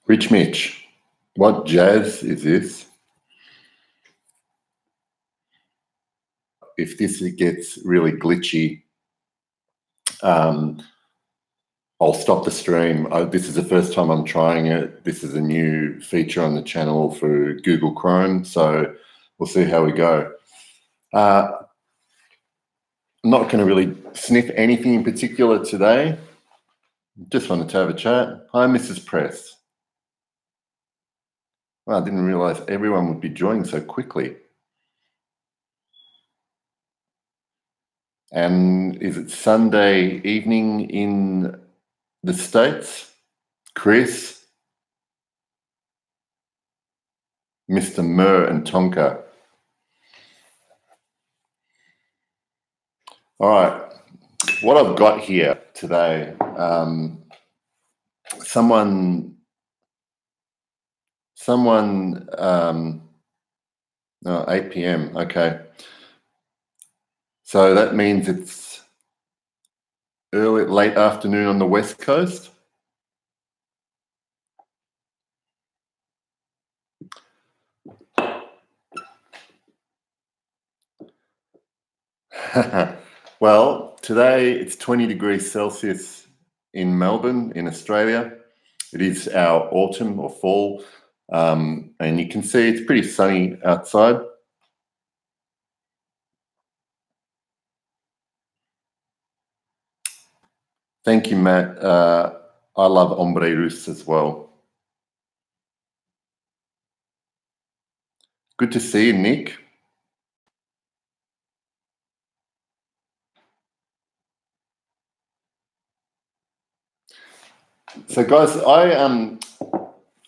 Rich Mitch, what jazz is this? If this gets really glitchy, I'll stop the stream. This is the first time I'm trying it. This is a new feature on the channel for Google Chrome, so we'll see how we go. I'm not going to really sniff anything in particular today. Just wanted to have a chat. Hi, Mrs. Press. Well, I didn't realize everyone would be joining so quickly. And is it Sunday evening in the States? Chris, Mr. Murr and Tonka. All right, what I've got here today, no, 8 p.m, okay. So that means it's late afternoon on the West Coast. Well, today it's 20 degrees Celsius in Melbourne, in Australia. It is our autumn or fall, and you can see it's pretty sunny outside. Thank you, Matt. I love Ombre Russe as well. Good to see you, Nick. So, guys, I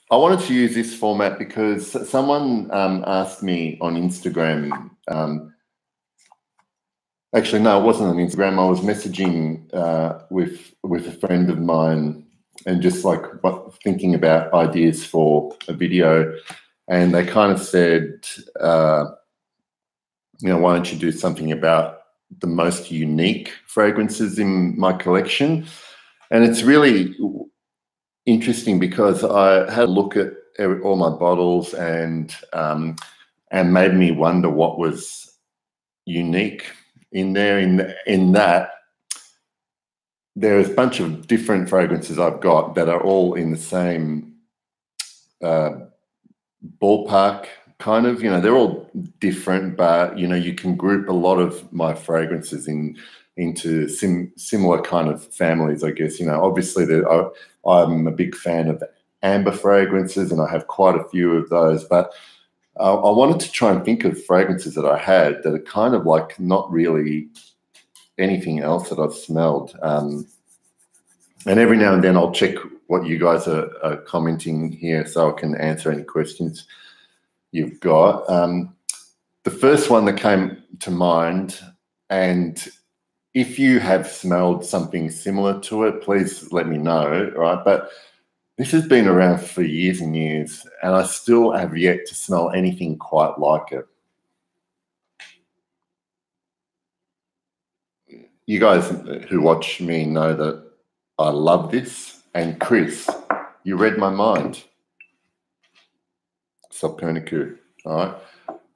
wanted to use this format because someone asked me on Instagram. Actually, no, it wasn't on Instagram. I was messaging with a friend of mine and just like thinking about ideas for a video, and they kind of said, why don't you do something about the most unique fragrances in my collection? And it's really interesting because I had a look at all my bottles and made me wonder what was unique in there. In that there's a bunch of different fragrances I've got that are all in the same ballpark, kind of. They're all different, but you can group a lot of my fragrances into similar kind of families, I guess. Obviously I'm a big fan of amber fragrances, and I have quite a few of those, but I wanted to try and think of fragrances that I had that are kind of like not really anything else that I've smelled. And every now and then I'll check what you guys are commenting here so I can answer any questions you've got. The first one that came to mind, and if you have smelled something similar to it, please let me know, right? But this has been around for years and years, and I still have yet to smell anything quite like it. You guys who watch me know that I love this. And Chris, you read my mind. Salpernicou, all right?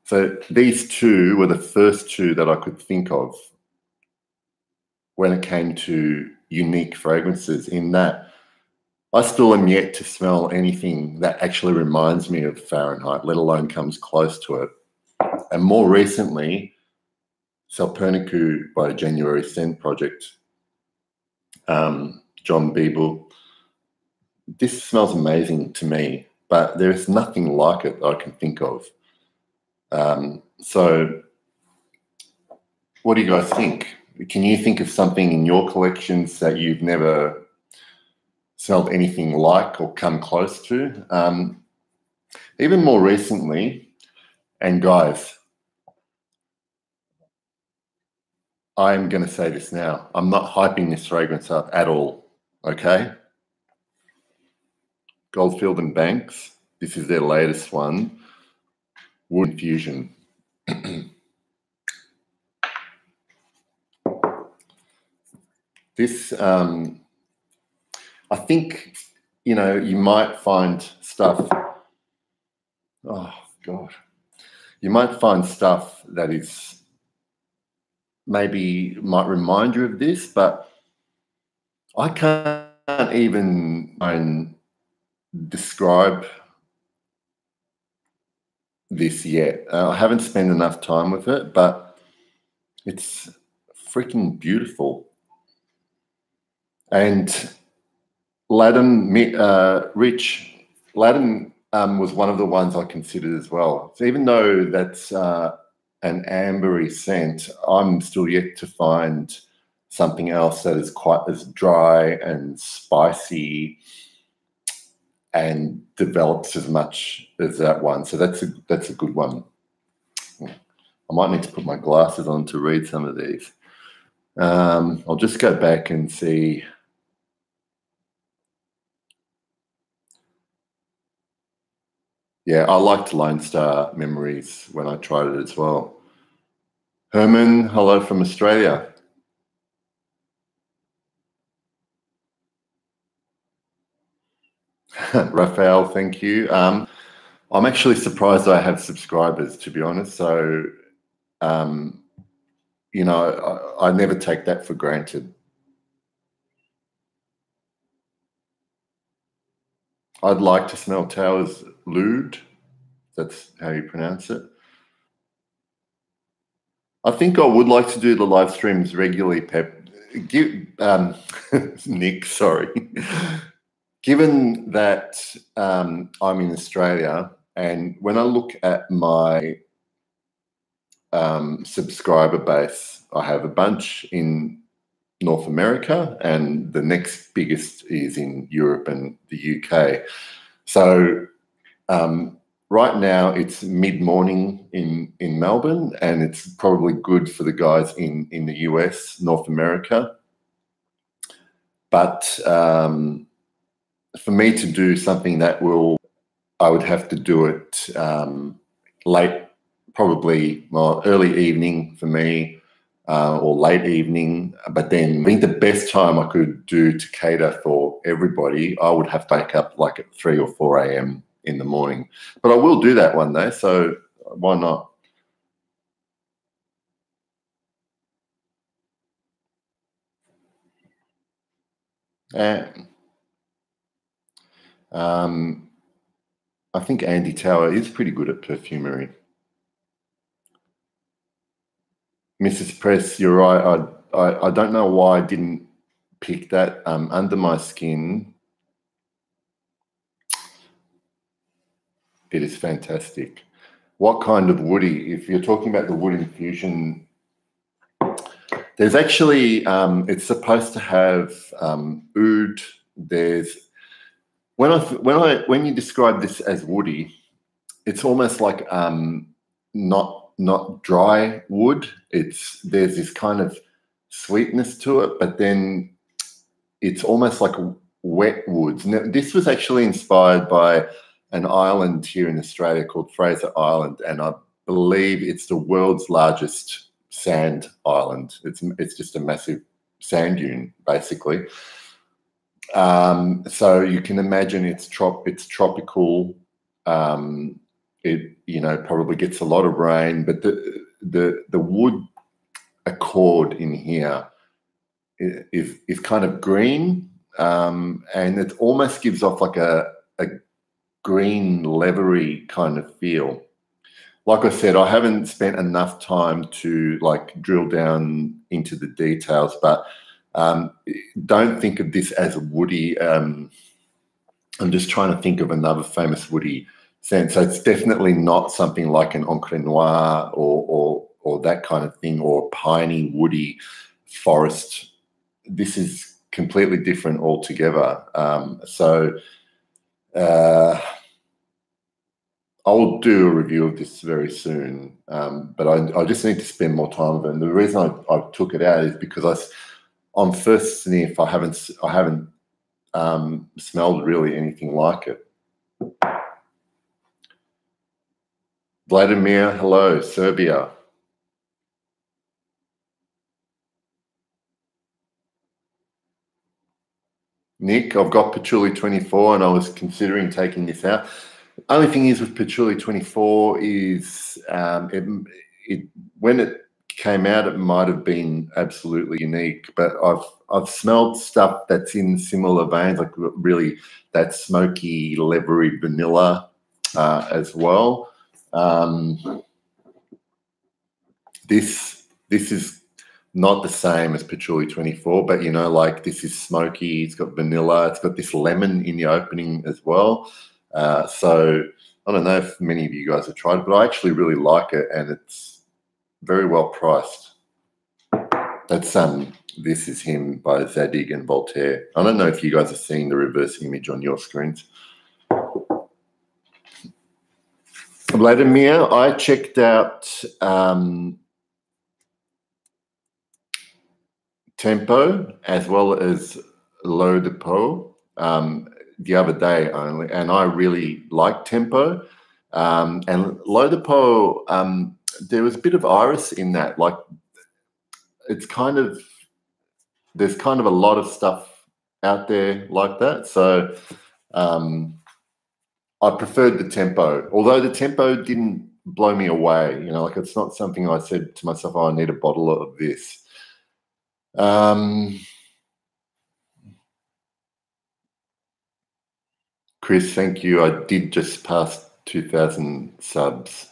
So these two were the first two that I could think of when it came to unique fragrances, in that I still am yet to smell anything that actually reminds me of Fahrenheit, let alone comes close to it. And more recently, Salpernicou by January Scent Project, John Beeble. This smells amazing to me, but there is nothing like it that I can think of. So what do you guys think? Can you think of something in your collections that you've never smelled anything like or come close to? Even more recently, and guys, I'm going to say this now. I'm not hyping this fragrance up at all, okay? Goldfield and Banks. This is their latest one, Wood Infusion. This, I think you know, you might find stuff. Oh God, you might find stuff that is maybe might remind you of this, but I can't even describe this yet. I haven't spent enough time with it, but it's freaking beautiful. And Rich Ladin was one of the ones I considered as well. So even though that's an ambery scent, I'm still yet to find something else that is quite as dry and spicy and develops as much as that one. So that's a good one. I might need to put my glasses on to read some of these. I'll just go back and see. Yeah, I liked Lone Star Memories when I tried it as well. Herman, hello from Australia. Raphael, thank you. I'm actually surprised I have subscribers, to be honest. So, you know, I never take that for granted. I'd like to smell towers lewd. That's how you pronounce it. I think I would like to do the live streams regularly, Pep. Nick, sorry. Given that I'm in Australia, and when I look at my subscriber base, I have a bunch in North America, and the next biggest is in Europe and the UK. So right now it's mid-morning in Melbourne, and it's probably good for the guys in the US, North America. But for me to do something that I would have to do it late, probably early evening for me, or late evening. But then I think the best time I could do to cater for everybody, I would have to wake up like at 3 or 4 a.m. in the morning. But I will do that one day, so why not? I think Andy Tower is pretty good at perfumery. Mrs. Press, you're right. I don't know why I didn't pick that. Under My Skin, it is fantastic. What kind of woody? If you're talking about the wood infusion, there's actually, it's supposed to have oud. There's when you describe this as woody, it's almost like not dry wood. There's this kind of sweetness to it, but then it's almost like wet woods. Now, this was actually inspired by an island here in Australia called Fraser Island, and I believe it's the world's largest sand island. It's just a massive sand dune, basically. So you can imagine it's tropical. It probably gets a lot of rain, but the wood accord in here is kind of green, and it almost gives off like a green leathery kind of feel. Like I said, I haven't spent enough time to like drill down into the details, but don't think of this as a woody. I'm just trying to think of another famous woody scent. So it's definitely not something like an Encre Noir or that kind of thing, or piney, woody forest. This is completely different altogether. I'll do a review of this very soon, but I just need to spend more time with it. And the reason I took it out is because on first sniff, I haven't smelled really anything like it. Vladimir, hello, Serbia. Nick, I've got Patchouli 24 and I was considering taking this out. Only thing is with Patchouli 24 is when it came out, it might have been absolutely unique, but I've smelled stuff that's in similar veins, like really that smoky, leathery vanilla as well. This is not the same as Patchouli 24, but like this is smoky. It's got vanilla. It's got this lemon in the opening as well. So I don't know if many of you guys have tried it, but I actually really like it, and it's very well priced. That's This Is Him by Zadig and Voltaire. I don't know if you guys are seeing the reverse image on your screens. Vladimir, I checked out Tempo as well as L'Eau de Peau the other day only, and I really like Tempo. And L'Eau de Peau, there was a bit of iris in that. Like, there's kind of a lot of stuff out there like that. So I preferred the Tempo, although the Tempo didn't blow me away. Like, it's not something I said to myself, oh, I need a bottle of this. Chris, thank you. I did just pass 2,000 subs.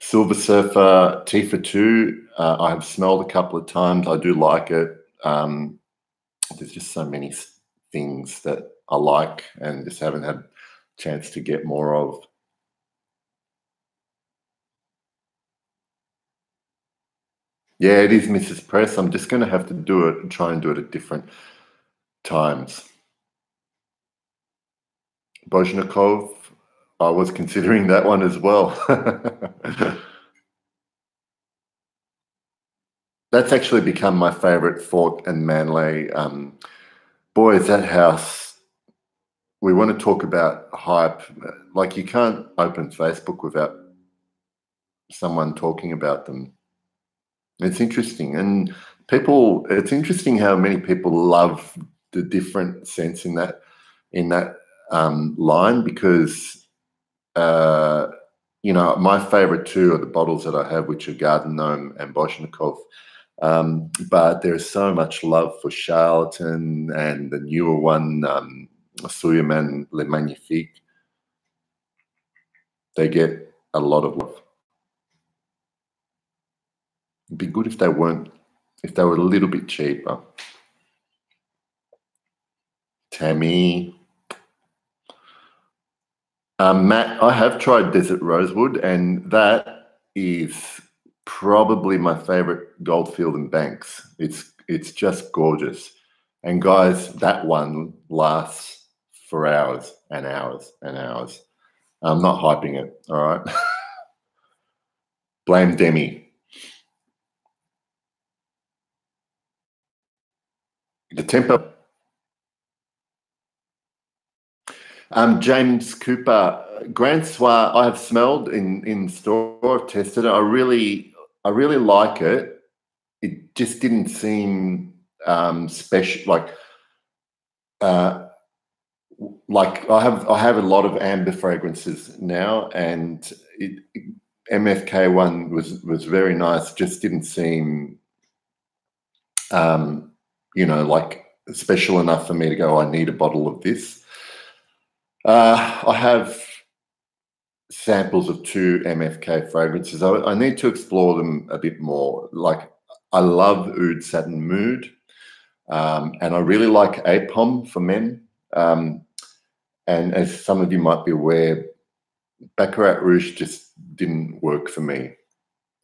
Silver Surfer Tifa 2, I have smelled a couple of times. I do like it. There's just so many things that I like and just haven't had a chance to get more of. Yeah, it is Mrs. Press. I'm just going to have to do it and try and do it at different times. Bozhnikov, I was considering that one as well. That's actually become my favorite Fort and Manley. Boy, is that house. We want to talk about hype. Like, you can't open Facebook without someone talking about them. It's interesting. And it's interesting how many people love the different scents in that line, because my favorite two are the bottles that I have, which are Garden Gnome and Bozhnikov. But there's so much love for Charlatan and the newer one, Souillement Le Magnifique. They get a lot of love. It'd be good if they were a little bit cheaper. Tammy. Matt, I have tried Desert Rosewood, and that is probably my favorite Goldfield and Banks. It's just gorgeous. And guys, that one lasts for hours and hours and hours. I'm not hyping it, all right? Blame Demi. The tempo. James Cooper, Grand Soir, I have smelled in store. I've tested it. I really like it. It just didn't seem special. Like I have a lot of amber fragrances now, and MFK one was very nice. Just didn't seem, like special enough for me to go, I need a bottle of this. I have samples of 2 MFK fragrances. I need to explore them a bit more. Like, I love Oud Satin Mood, and I really like Apom for men. And as some of you might be aware, Baccarat Rouge just didn't work for me.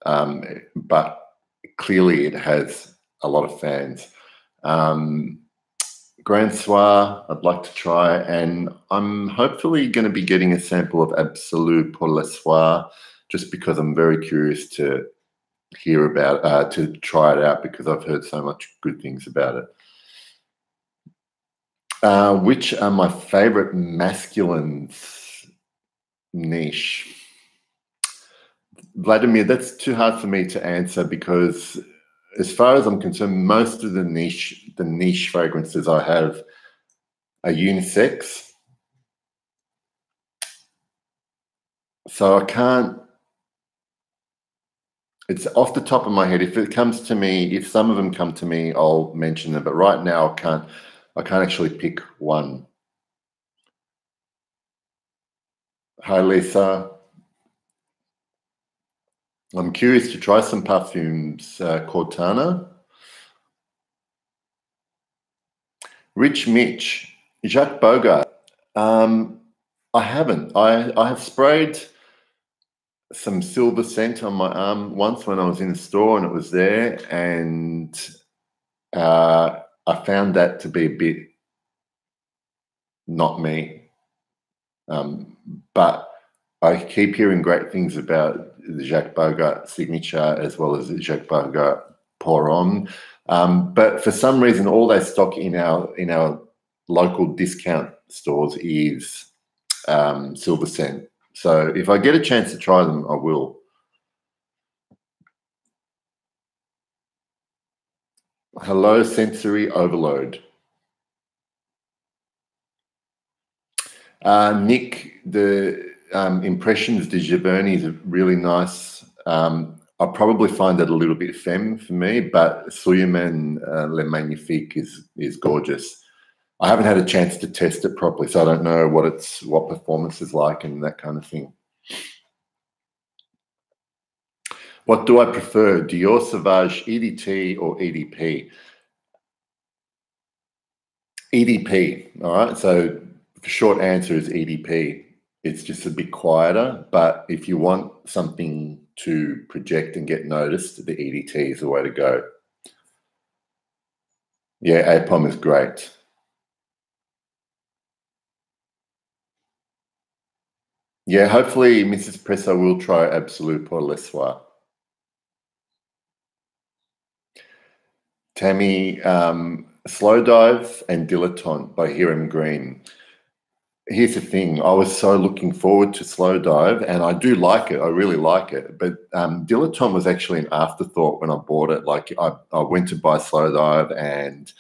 But clearly it has a lot of fans. Grand Soir, I'd like to try, and I'm hopefully going to be getting a sample of Absolu pour le Soir, just because I'm very curious to hear about, to try it out, because I've heard so much good things about it. Which are my favorite masculines? Niche. Vladimir, that's too hard for me to answer, because as far as I'm concerned, most of the niche fragrances I have a unisex. So I can't, it's off the top of my head. If it comes to me, if some of them come to me, I'll mention them. But right now I can't actually pick one. Hi, Lisa. I'm curious to try some perfumes, Cortana. Rich Mitch, Jacques Bogart. I haven't. I have sprayed some silver scent on my arm once when I was in the store and it was there, and I found that to be a bit not me. But I keep hearing great things about the Jacques Bogart signature as well as the Jacques Bogart pour on. But for some reason, all they stock in our local discount stores is silver scent. So if I get a chance to try them, I will. Hello, sensory overload. Nick, the Impressions de Giverny is really nice. I probably find that a little bit femme for me, but Suleiman Le Magnifique is gorgeous. I haven't had a chance to test it properly, so I don't know what performance is like and that kind of thing. What do I prefer, Dior Sauvage EDT or EDP? EDP, all right? So the short answer is EDP. It's just a bit quieter, but if you want something to project and get noticed, the EDT is the way to go. Yeah, APOM is great. Yeah, hopefully Mrs. Presser will try Absolute pour le soir. Tammy, Slow Dive and Dilettante by Hiram Green. Here's the thing. I was so looking forward to Slow Dive, and I do like it. I really like it. But Dilettante was actually an afterthought when I bought it. Like I went to buy Slow Dive, and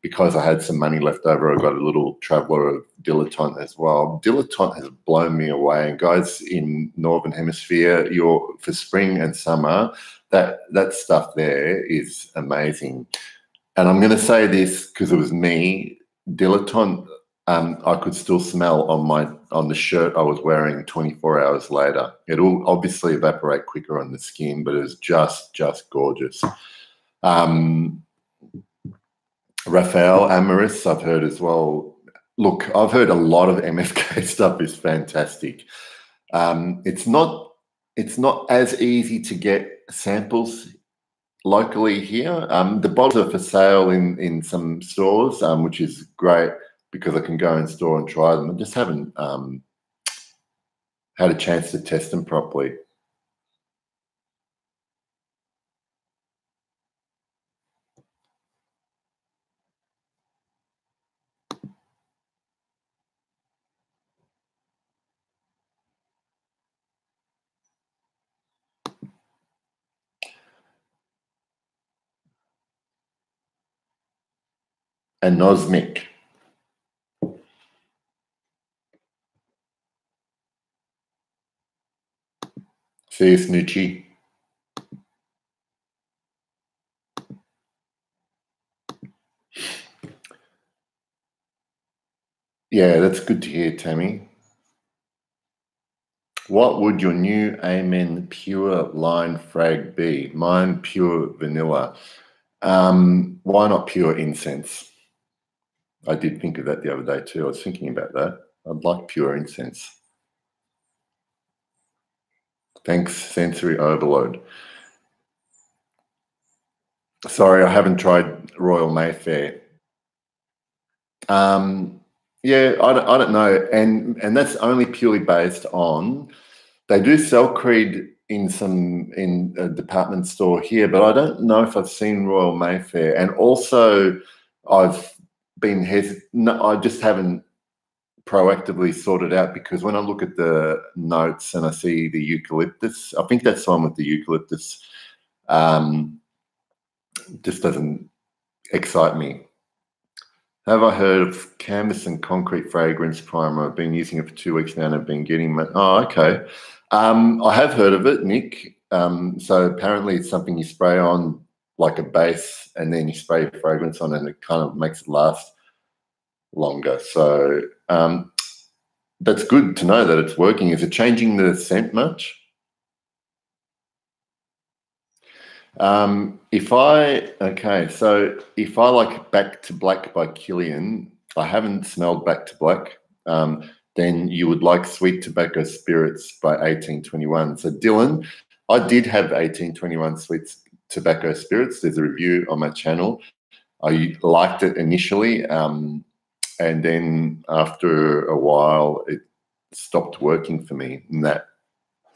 because I had some money left over, I got a little traveler of Dilettante as well. Dilettante has blown me away. And guys in Northern Hemisphere, for spring and summer, that stuff there is amazing. And I'm going to say this because it was me. Dilettante, I could still smell on the shirt I was wearing 24 hours later. It'll obviously evaporate quicker on the skin, but it was just gorgeous. Raphael Amaris, I've heard as well. Look, I've heard a lot of MFK stuff is fantastic. It's not as easy to get samples locally here. The bottles are for sale in some stores, which is great because I can go in store and try them. I just haven't had a chance to test them properly. Anosmic. See you, Snoochie. Yeah, that's good to hear, Tammy. What would your new Amen Pure line frag be? Mine, pure vanilla. Why not pure incense? I did think of that the other day too. I was thinking about that. I'd like pure incense. Thanks, sensory overload. Sorry, I haven't tried Royal Mayfair. Yeah, I don't know, and that's only purely based on they do sell Creed in a department store here, but I don't know if I've seen Royal Mayfair. And also, I've been hesitant. No, I just haven't proactively sorted out because when I look at the notes and I see the eucalyptus, I think that's the one with the eucalyptus. Just doesn't excite me. Have I heard of canvas and concrete fragrance primer? I've been using it for 2 weeks now and I've been getting my, oh, okay. I have heard of it, Nick. So apparently it's something you spray on like a base and then you spray your fragrance on and it kind of makes it last longer. So that's good to know that it's working. Is it changing the scent much? If I like Back to Black by Killian, I haven't smelled Back to Black. Then you would like Sweet Tobacco Spirits by 1821. So Dylan, I did have 1821 Sweet Tobacco Spirits. There's a review on my channel. I liked it initially, and then after a while, it stopped working for me. And that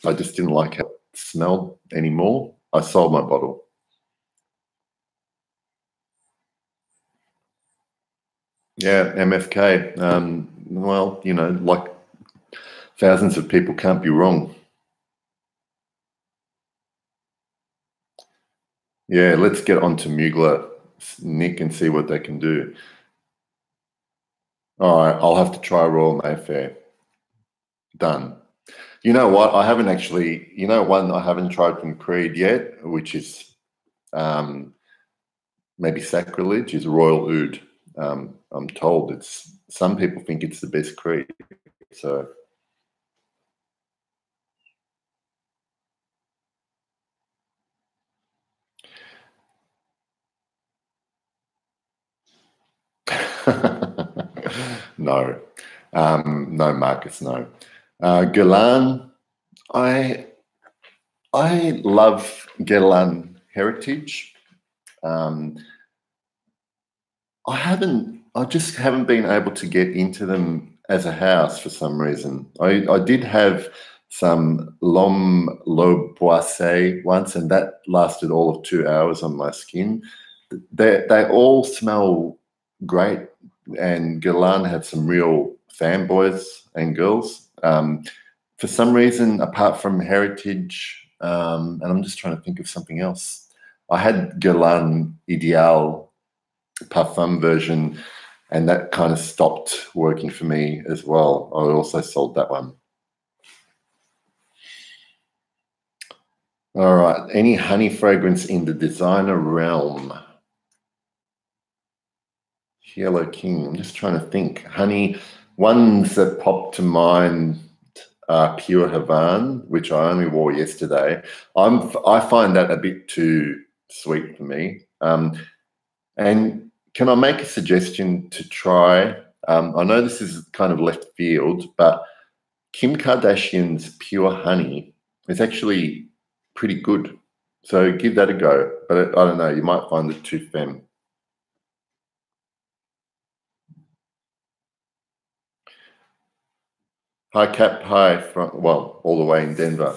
I just didn't like how it smelled anymore. I sold my bottle. Yeah, MFK. Well, you know, like thousands of people can't be wrong. Yeah, let's get on to Mugler, Nick, and see what they can do. All right, I'll have to try Royal Mayfair. Done. You know what? I haven't actually, you know, one I haven't tried from Creed yet, which is maybe sacrilege, is Royal Oud. I'm told it's, some people think it's the best Creed. So no, no, Marcus, no. Guerlain, I love Guerlain Heritage. I just haven't been able to get into them as a house for some reason. I did have some L'Homme Le Boissé once, and that lasted all of 2 hours on my skin. They all smell great, and Guerlain had some real fanboys and girls. For some reason, apart from Heritage, and I'm just trying to think of something else. I had Guerlain Ideal Parfum version, and that kind of stopped working for me as well. I also sold that one. All right. Any honey fragrance in the designer realm? Yellow King. I'm just trying to think. Honey, ones that pop to mind are Pure Havane, which I only wore yesterday. I find that a bit too sweet for me. And can I make a suggestion to try? I know this is kind of left field, but Kim Kardashian's Pure Honey is actually pretty good. So give that a go. But I don't know, you might find it too femme. Hi, Cap. Hi, from, well, all the way in Denver.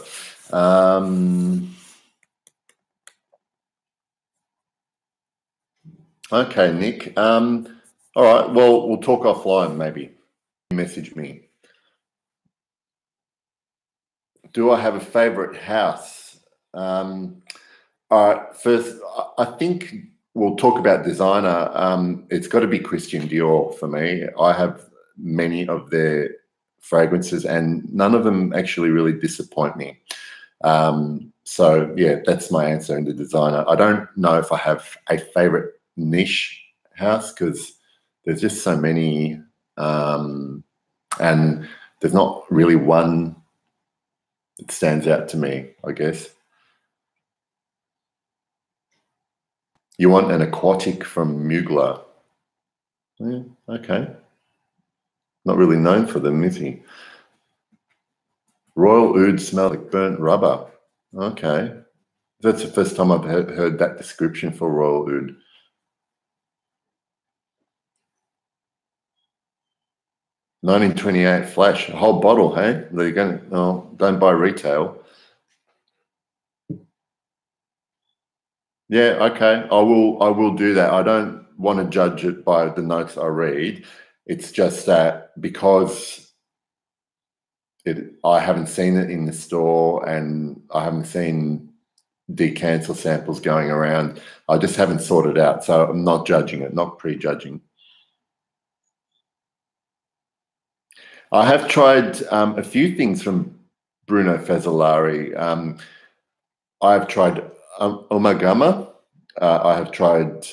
Okay, Nick. All right, well, we'll talk offline maybe. Message me. Do I have a favorite house? All right, first, I think we'll talk about designer. It's got to be Christian Dior for me. I have many of their fragrances and none of them actually really disappoint me. So yeah, that's my answer in the designer. I don't know if I have a favorite niche house because there's just so many, and there's not really one that stands out to me, I guess. You want an aquatic from Mugler? Yeah, okay. Not really known for them, is he? Royal Oud smell like burnt rubber. Okay. That's the first time I've heard that description for Royal Oud. $19.28 flash, a whole bottle, hey? They're going to, oh, don't buy retail. Yeah, okay. I will do that. I don't want to judge it by the notes I read. It's just that because I haven't seen it in the store and I haven't seen decancel samples going around. I just haven't sorted out. So I'm not judging it, not prejudging. I have tried a few things from Bruno Fazzolari. I've tried Umagama. I have tried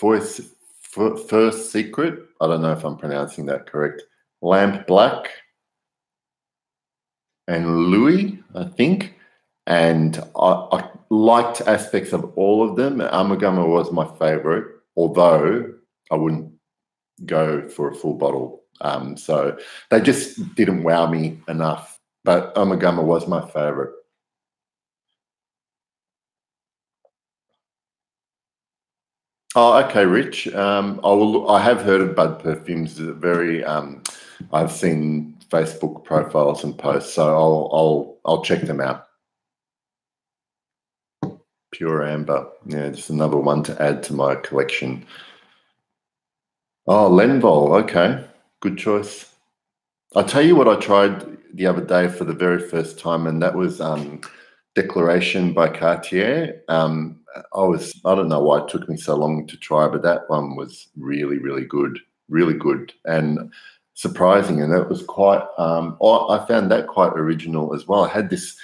First, First Secret. I don't know if I'm pronouncing that correct. Lamp Black and Louis, I think. And I liked aspects of all of them. Umagama was my favorite, although I wouldn't go for a full bottle. So they just didn't wow me enough. But Umagama was my favorite. Oh, okay, Rich. I have heard of Bud Perfumes. Very. I've seen Facebook profiles and posts, so I'll check them out. Pure Amber. Yeah, just another one to add to my collection. Oh, Lenvol. Okay, good choice. I'll tell you what I tried the other day for the very first time, and that was Declaration by Cartier. I don't know why it took me so long to try, but that one was really, really good and surprising. And that was quite, I found that quite original as well. I had this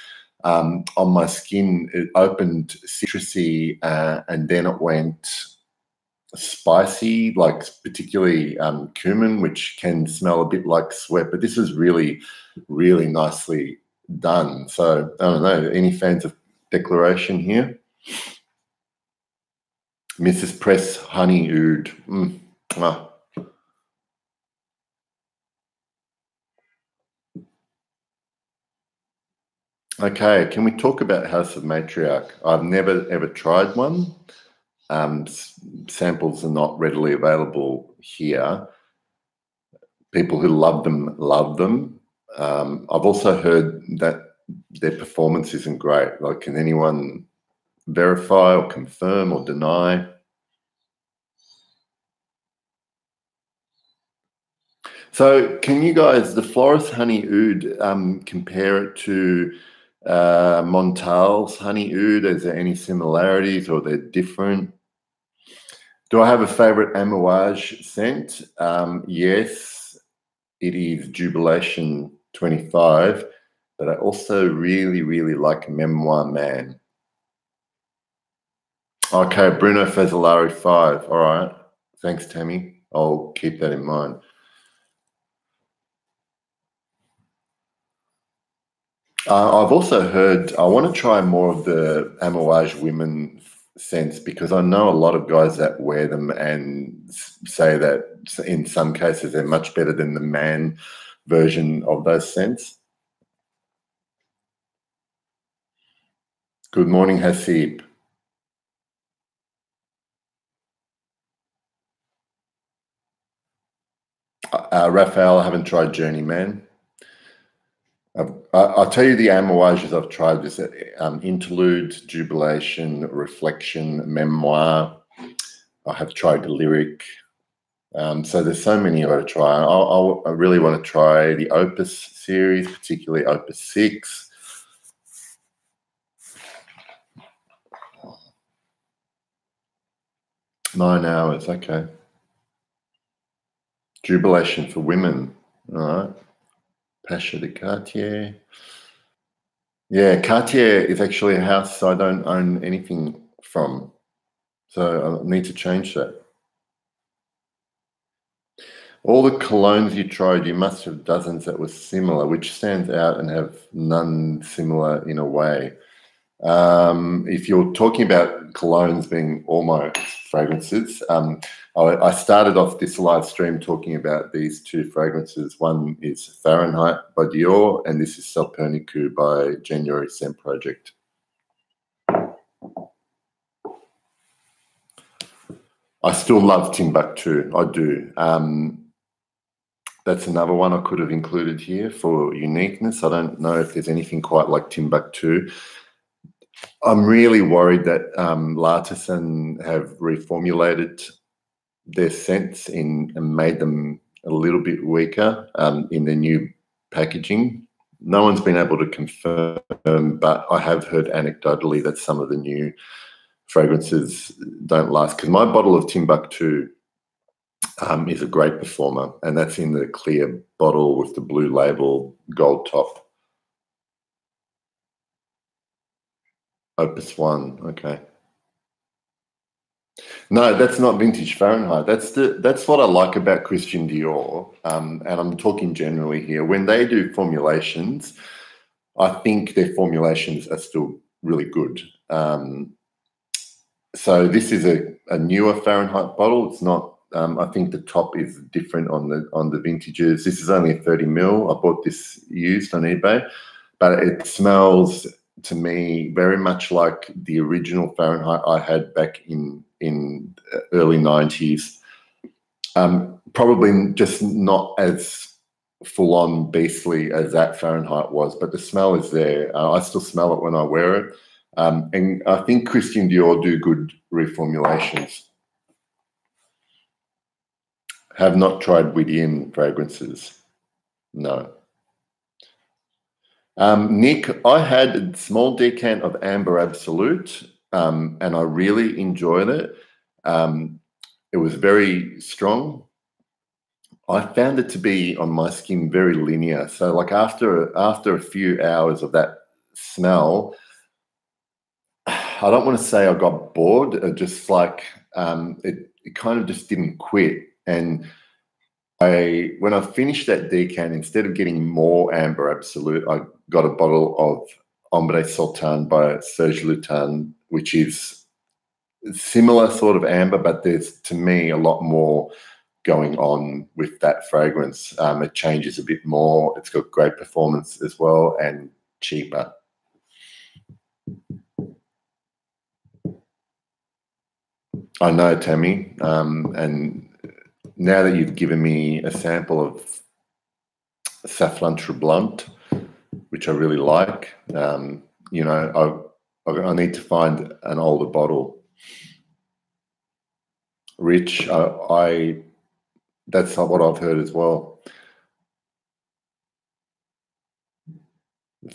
on my skin, it opened citrusy and then it went spicy, like particularly cumin, which can smell a bit like sweat, but this is really, really nicely done. So I don't know, any fans of Declaration here? Mrs. Press Honey Oud. Ah. Okay, can we talk about House of Matriarch? I've never ever tried one. Samples are not readily available here. People who love them love them. I've also heard that their performance isn't great. Like, can anyone verify or confirm or deny? So can you guys, the Florist Honey Oud, compare it to Montal's Honey Oud? Is there any similarities or they're different? Do I have a favorite Amouage scent? Yes, it is Jubilation 25, but I also really, really like Memoir Man. Okay, Bruno Fazzolari 5. All right. Thanks, Tammy. I'll keep that in mind. I've also heard, I want to try more of the Amouage women scents because I know a lot of guys that wear them and say that in some cases they're much better than the man version of those scents. Good morning, Hasib. Raphael, I haven't tried Journeyman. I'll tell you the Amouages I've tried is Interlude, Jubilation, Reflection, Memoir. I have tried Lyric. So there's so many I've got to try. I really want to try the Opus series, particularly Opus 6. Nine hours, okay. Jubilation for women, all right. Pasha de Cartier. Yeah, Cartier is actually a house I don't own anything from. So I need to change that. All the colognes you tried, you must have dozens that were similar. Which stands out and have none similar in a way? If you're talking about colognes being all my fragrances, I started off this live stream talking about these two fragrances. One is Fahrenheit by Dior, and this is Salpernicou by January Scent Project. I still love Timbuktu. I do. That's another one I could have included here for uniqueness. I don't know if there's anything quite like Timbuktu. I'm really worried that L'Artisan have reformulated their scents and made them a little bit weaker in their new packaging. No one's been able to confirm, but I have heard anecdotally that some of the new fragrances don't last. Because my bottle of Timbuktu is a great performer, and that's in the clear bottle with the blue label, gold top. Opus 1, okay. No, that's not vintage Fahrenheit. That's what I like about Christian Dior, and I'm talking generally here. When they do formulations, I think their formulations are still really good. So this is a newer Fahrenheit bottle. It's not. I think the top is different on the vintages. This is only a 30 ml. I bought this used on eBay, but it smells to me very much like the original Fahrenheit I had back in early 90s. Probably just not as full on beastly as that Fahrenheit was, but the smell is there. I still smell it when I wear it. And I think Christian Dior do good reformulations. Have not tried Whittian fragrances. No. Nick, I had a small decant of Amber Absolute, and I really enjoyed it. It was very strong. I found it to be on my skin very linear. So like after a few hours of that smell, I don't want to say I got bored. It just like it kind of just didn't quit. And when I finished that decant, instead of getting more Amber Absolute, I got a bottle of Ombre Sultan by Serge Lutin, which is similar sort of amber, but there's, to me, a lot more going on with that fragrance. It changes a bit more. It's got great performance as well and cheaper. I know, Tammy, and now that you've given me a sample of Saffron Treblanc, which I really like, you know, I need to find an older bottle. Rich, that's not what I've heard as well.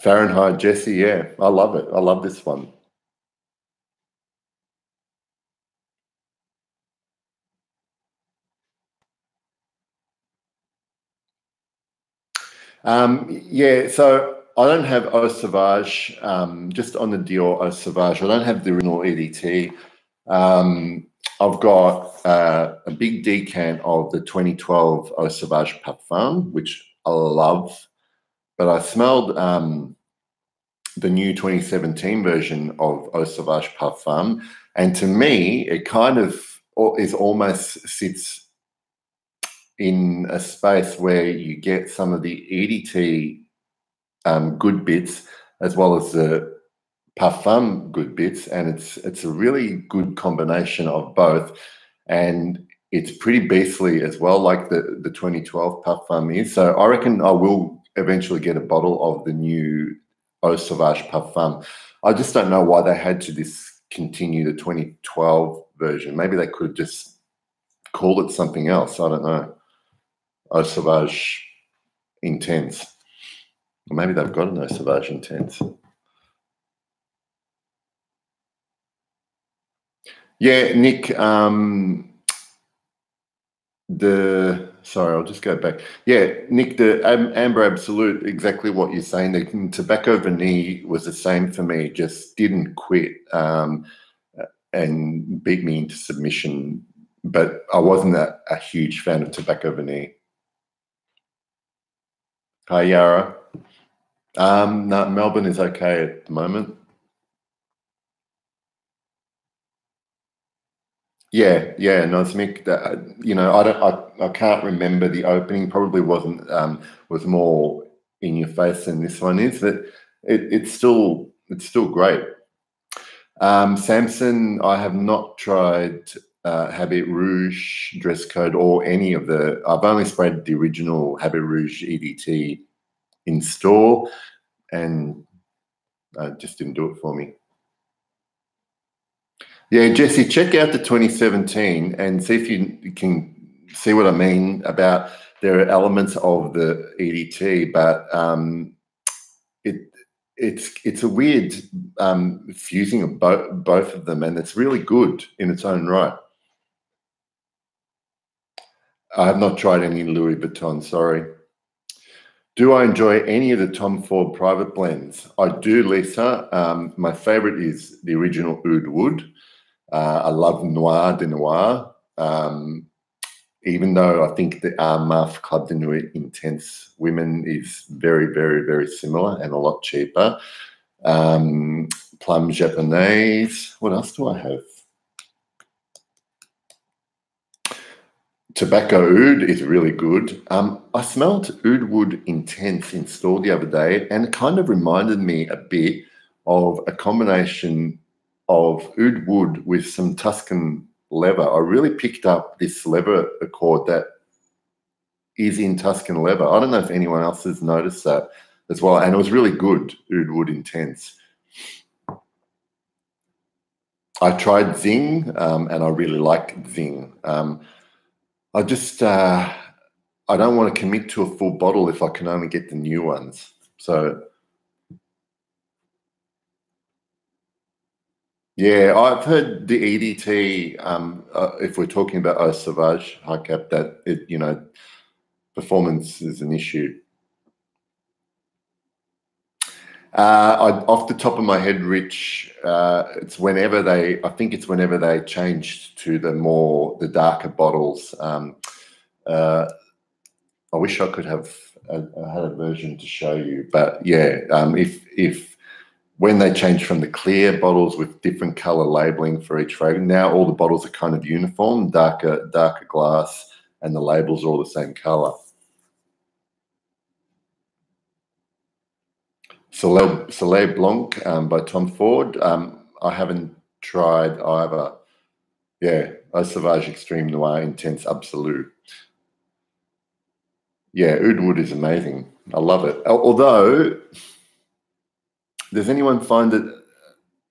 Fahrenheit, Jesse, yeah, I love it. I love this one. Yeah, so I don't have Eau Sauvage, just on the Dior Eau Sauvage. I don't have the original EDT. I've got a big decant of the 2012 Eau Sauvage Parfum, which I love, but I smelled the new 2017 version of Eau Sauvage Parfum, and to me, it kind of is almost sits in a space where you get some of the EDT good bits as well as the Parfum good bits, and it's a really good combination of both, and it's pretty beastly as well, like the 2012 Parfum is. So I reckon I will eventually get a bottle of the new Eau Sauvage Parfum. I just don't know why they had to discontinue the 2012 version. Maybe they could have just called it something else. I don't know. Eau Sauvage Intense. Or maybe they've got an Eau Sauvage Intense. Yeah, Nick, sorry, I'll just go back. Yeah, Nick, the Amber Absolute, exactly what you're saying. The Tobacco Vanille was the same for me, just didn't quit and beat me into submission. But I wasn't a huge fan of Tobacco Vanille. Hi, Yara. No, Melbourne is okay at the moment. Yeah, Nosmic. You know, I can't remember the opening. Probably wasn't was more in your face than this one is. But it's still great. Samson, I have not tried Habit Rouge dress code or any of the. I've only sprayed the original Habit Rouge EDT in store, and just didn't do it for me. Yeah, Jesse, check out the 2017 and see if you can see what I mean about there are elements of the EDT, but it's a weird fusing of both of them, and it's really good in its own right. I have not tried any Louis Vuitton, sorry. Do I enjoy any of the Tom Ford private blends? I do, Lisa. My favorite is the original Oud Wood. I love Noir de Noir, even though I think the Marf Club de Nuit Intense Women is very, very, very similar and a lot cheaper. Plum Japonaise. What else do I have? Tobacco Oud is really good. I smelled Oud Wood Intense in store the other day, and it kind of reminded me a bit of a combination of Oud Wood with some Tuscan leather. I really picked up this leather accord that is in Tuscan leather. I don't know if anyone else has noticed that as well, and it was really good, Oud Wood Intense. I tried Zing, and I really like Zing. I just I don't want to commit to a full bottle if I can only get the new ones. So yeah, I've heard the EDT. If we're talking about Eau Sauvage high cap, that it performance is an issue. Off the top of my head, Rich, it's whenever they. I think it's whenever they changed to the darker bottles. I wish I could have had a version to show you, but yeah, if when they changed from the clear bottles with different color labeling for each fragrance, now all the bottles are kind of uniform, darker glass, and the labels are all the same color. Soleil Blanc by Tom Ford. I haven't tried either. Yeah, Eau Sauvage Extreme Noir Intense Absolute. Yeah, Oud Wood is amazing. I love it. Although, does anyone find it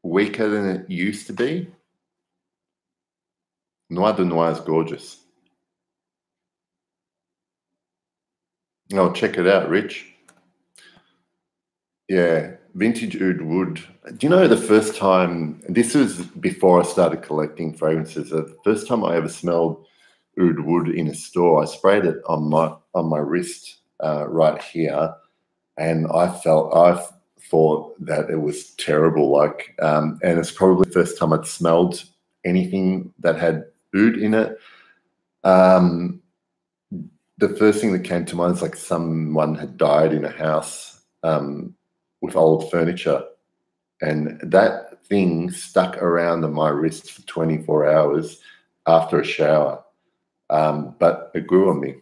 weaker than it used to be? Noir de Noir is gorgeous. Oh, check it out, Rich. Yeah, vintage Oud Wood. Do you know the first time, this was before I started collecting fragrances, the first time I ever smelled Oud Wood in a store, I sprayed it on my wrist right here, and I thought that it was terrible. And it's probably the first time I'd smelled anything that had oud in it. The first thing that came to mind is like someone had died in a house with old furniture, and that thing stuck around on my wrist for 24 hours after a shower. But it grew on me.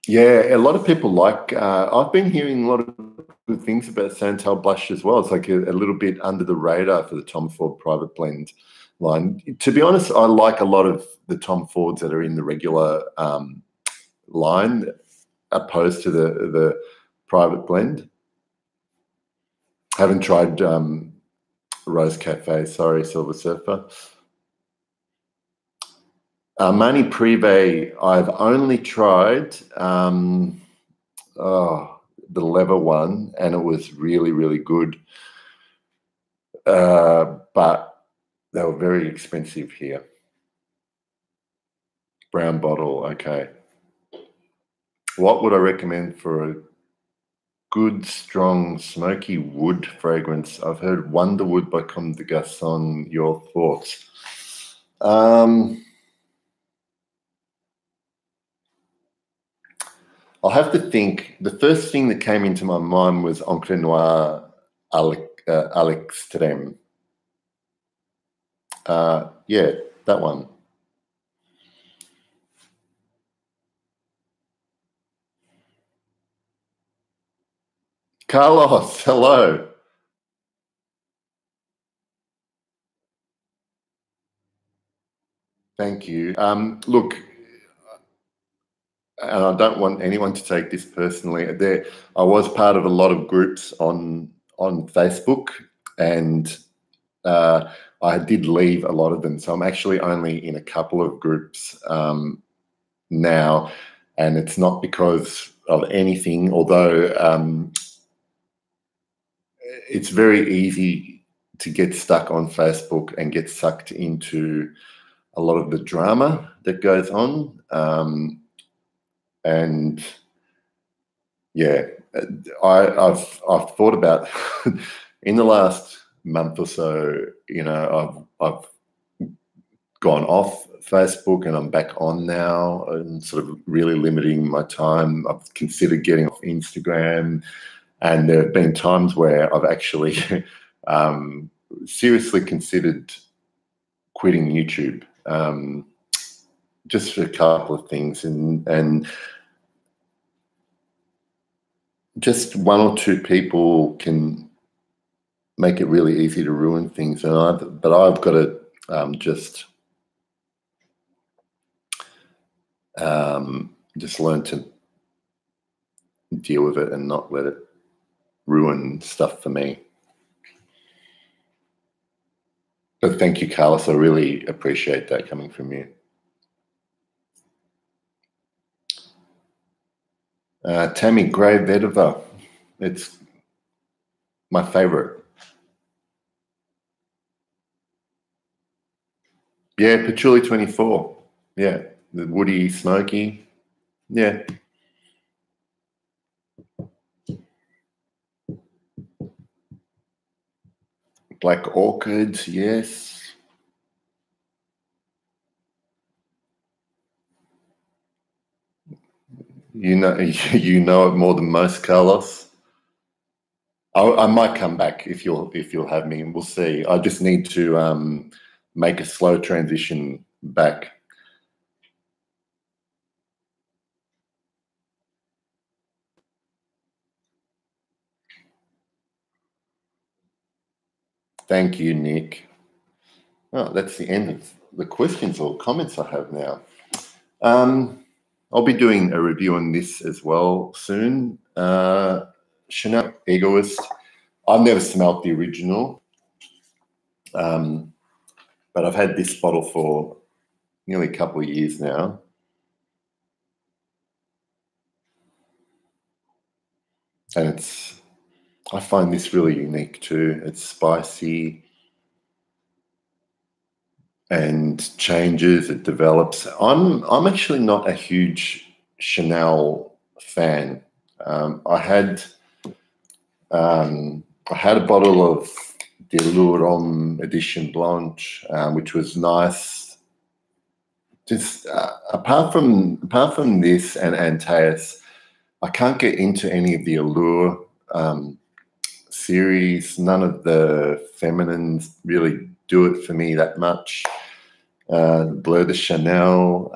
Yeah, a lot of people like. I've been hearing a lot of good things about Santal Blush as well. It's like a little bit under the radar for the Tom Ford private blend line. To be honest, I like a lot of the Tom Fords that are in the regular line, opposed to the private blend. Haven't tried Rose Cafe. Sorry, Silver Surfer. Mani Privé, I've only tried the leather one, and it was really, really good. But they were very expensive here. Brown bottle, okay. What would I recommend for a good, strong, smoky wood fragrance? I've heard Wonderwood by Comme des Garçons. Your thoughts? I'll have to think. The first thing that came into my mind was Encre Noire à l'extrême. Yeah, that one. Carlos, hello. Thank you. Look, and I don't want anyone to take this personally. I was part of a lot of groups on Facebook, and I did leave a lot of them. So I'm actually only in a couple of groups now, and it's not because of anything, although it's very easy to get stuck on Facebook and get sucked into a lot of the drama that goes on. And yeah, I've thought about in the last month or so, you know, I've gone off Facebook and I'm back on now and sort of really limiting my time. I've considered getting off Instagram, and there have been times where I've actually seriously considered quitting YouTube, just for a couple of things, and just one or two people can make it really easy to ruin things. But I've got to just learn to deal with it and not let it ruin stuff for me. But thank you, Carlos. I really appreciate that coming from you. Tammy Gray Vedova. It's my favorite. Yeah, Patchouli 24. Yeah, the woody, smoky. Yeah. Black Orchids, yes. You know it more than most, Carlos. I might come back if you'll have me, and we'll see. I just need to make a slow transition back. Thank you, Nick. Oh, that's the end of the questions or comments I have now. I'll be doing a review on this as well soon. Chanel Egoist. I've never smelt the original, but I've had this bottle for nearly a couple of years now. And I find this really unique too. It's spicy and changes, it develops. I'm actually not a huge Chanel fan. I had a bottle of the L'Homme Edition Blanche, which was nice. Just apart from this and Antaeus, I can't get into any of the Allure series. None of the feminines really do it for me that much. Bleu de Chanel.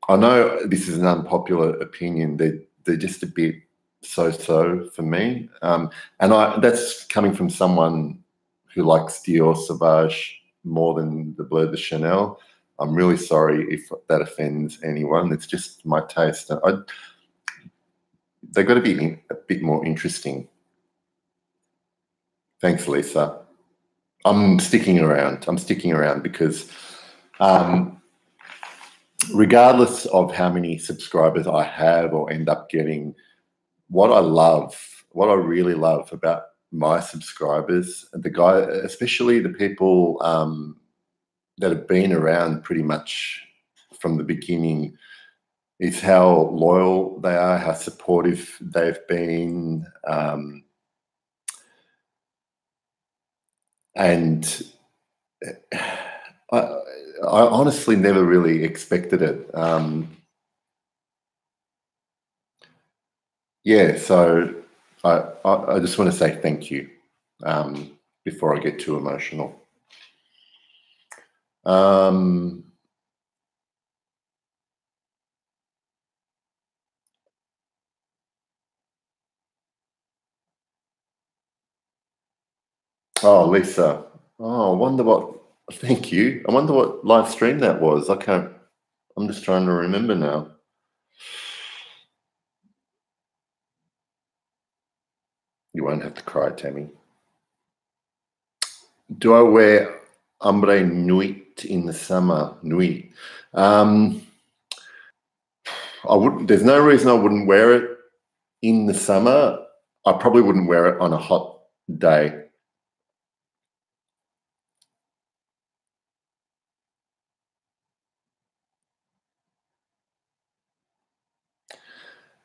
I know this is an unpopular opinion. They're just a bit so-so for me. And that's coming from someone who likes Dior Sauvage more than the Bleu de Chanel. I'm really sorry if that offends anyone. It's just my taste. They've got to be a bit more interesting. Thanks, Lisa. I'm sticking around. Because regardless of how many subscribers I have or end up getting, what I really love about my subscribers, especially the people that have been around pretty much from the beginning, is how loyal they are, how supportive they've been, and I honestly never really expected it. Yeah, so I just want to say thank you before I get too emotional. Oh, Lisa. Oh, I wonder what. Thank you. I wonder what live stream that was. I'm just trying to remember now. You won't have to cry, Tammy. Do I wear ombre nuit in the summer? Nuit. I wouldn't. There's no reason I wouldn't wear it in the summer. I probably wouldn't wear it on a hot day.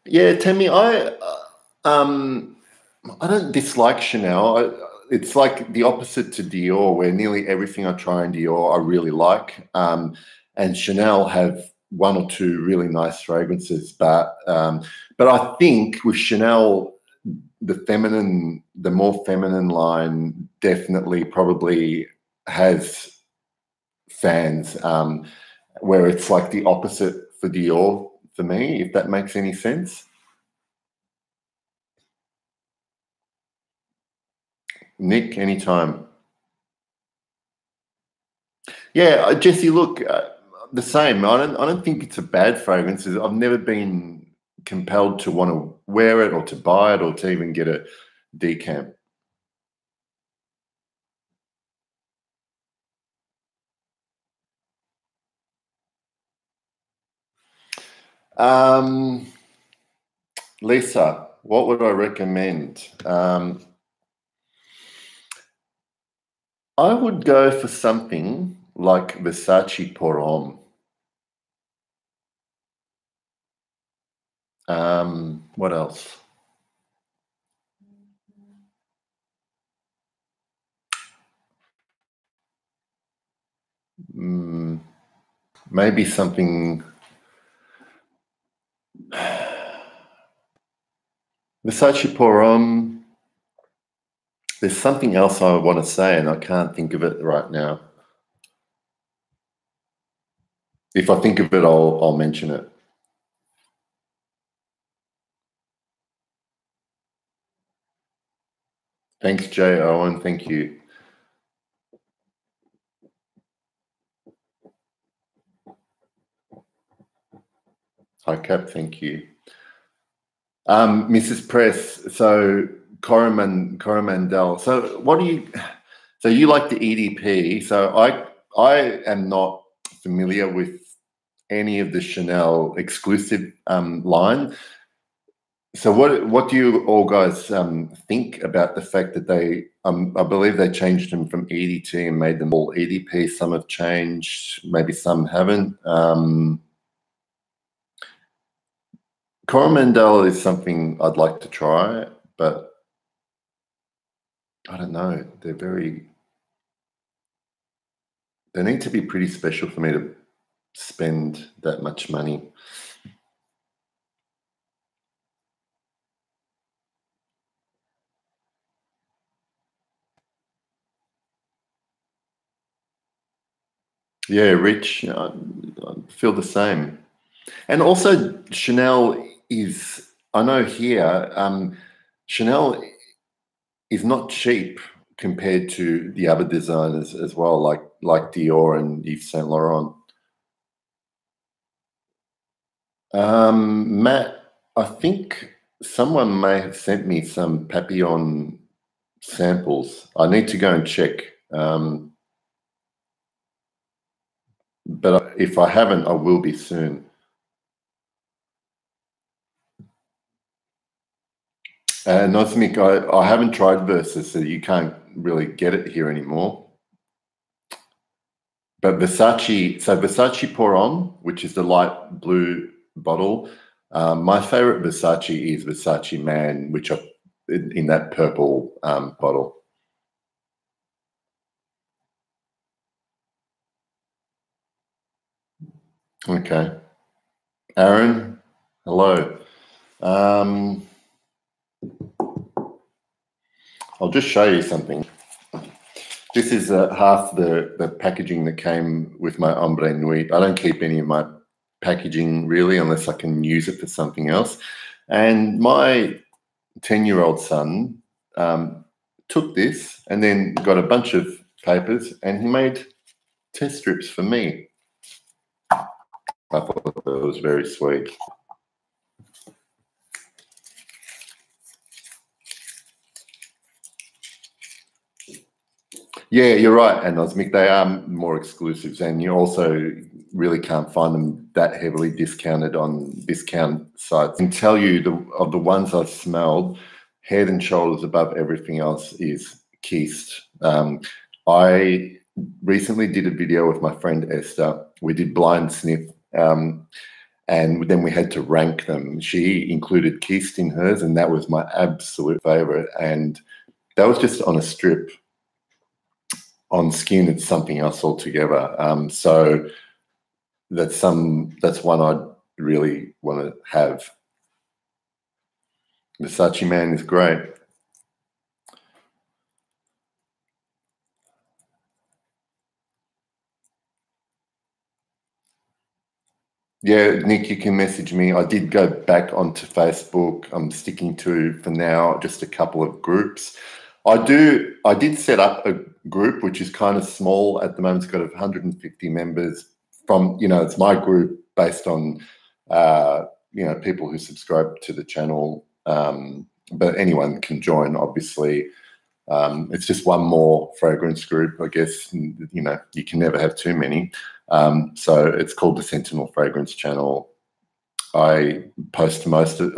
Yeah, Tammy, um, I don't dislike Chanel. It's like the opposite to Dior, where nearly everything I try in Dior I really like. And Chanel have one or two really nice fragrances, but I think with Chanel, the more feminine line definitely probably has fans, where it's like the opposite for Dior for me, if that makes any sense. Nick, anytime. Yeah, Jesse, look, the same. I don't think it's a bad fragrance. I've never been compelled to want to wear it or to buy it or to even get a decamp. Um, Lisa, what would I recommend? I would go for something like Versace Pour Homme. What else? Mm, maybe something. Versace Pour Homme. There's something else I want to say, and I can't think of it right now. If I think of it, I'll mention it. Thanks, Jay Owen. Thank you. Hi, Cap. Thank you. Mrs. Press. So Coromandel. So what do you? So you like the EDP? So I am not familiar with any of the Chanel exclusive line. So what do you all guys think about the fact that they I believe they changed them from EDT and made them all EDP. Some have changed, maybe some haven't. Coromandel is something I'd like to try, but I don't know. They need to be pretty special for me to spend that much money. Yeah, Rich, I feel the same. And also, Chanel is, I know here, Chanel is not cheap compared to the other designers as well, like Dior and Yves Saint Laurent. Matt, I think someone may have sent me some Papillon samples. I need to go and check. But if I haven't, I will be soon. Nosmic, I haven't tried Versus, so you can't really get it here anymore. But Versace Pour Homme, which is the light blue bottle. My favorite Versace is Versace Man, which are in that purple bottle. Okay. Aaron, hello. I'll just show you something. This is half the packaging that came with my Ombre Nuit. I don't keep any of my packaging really unless I can use it for something else. And my 10-year-old son took this and then got a bunch of papers and he made test strips for me. I thought that was very sweet. Yeah, you're right, and Osmic, they are more exclusives, and you also really can't find them that heavily discounted on discount sites. I can tell you of the ones I've smelled, Head and Shoulders above everything else is kissed. I recently did a video with my friend Esther. We did blind sniff, And then we had to rank them. She included Kist in hers, and that was my absolute favorite. And that was just on a strip. On skin, it's something else altogether. So that's one I'd really want to have. Versace Man is great. Yeah, Nick, you can message me. I did go back onto Facebook. I'm sticking to, for now, just a couple of groups. I did set up a group, which is kind of small at the moment. It's got 150 members from, it's my group based on, people who subscribe to the channel. But anyone can join, obviously. It's just one more fragrance group, I guess. You can never have too many. So it's called the Sentinel Fragrance Channel. I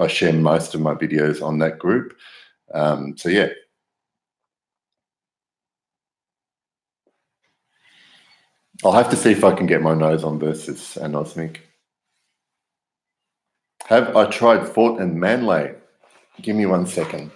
share most of my videos on that group. So yeah. I'll have to see if I can get my nose on versus anosmic. Have I tried Fort and Manley? Give me 1 second.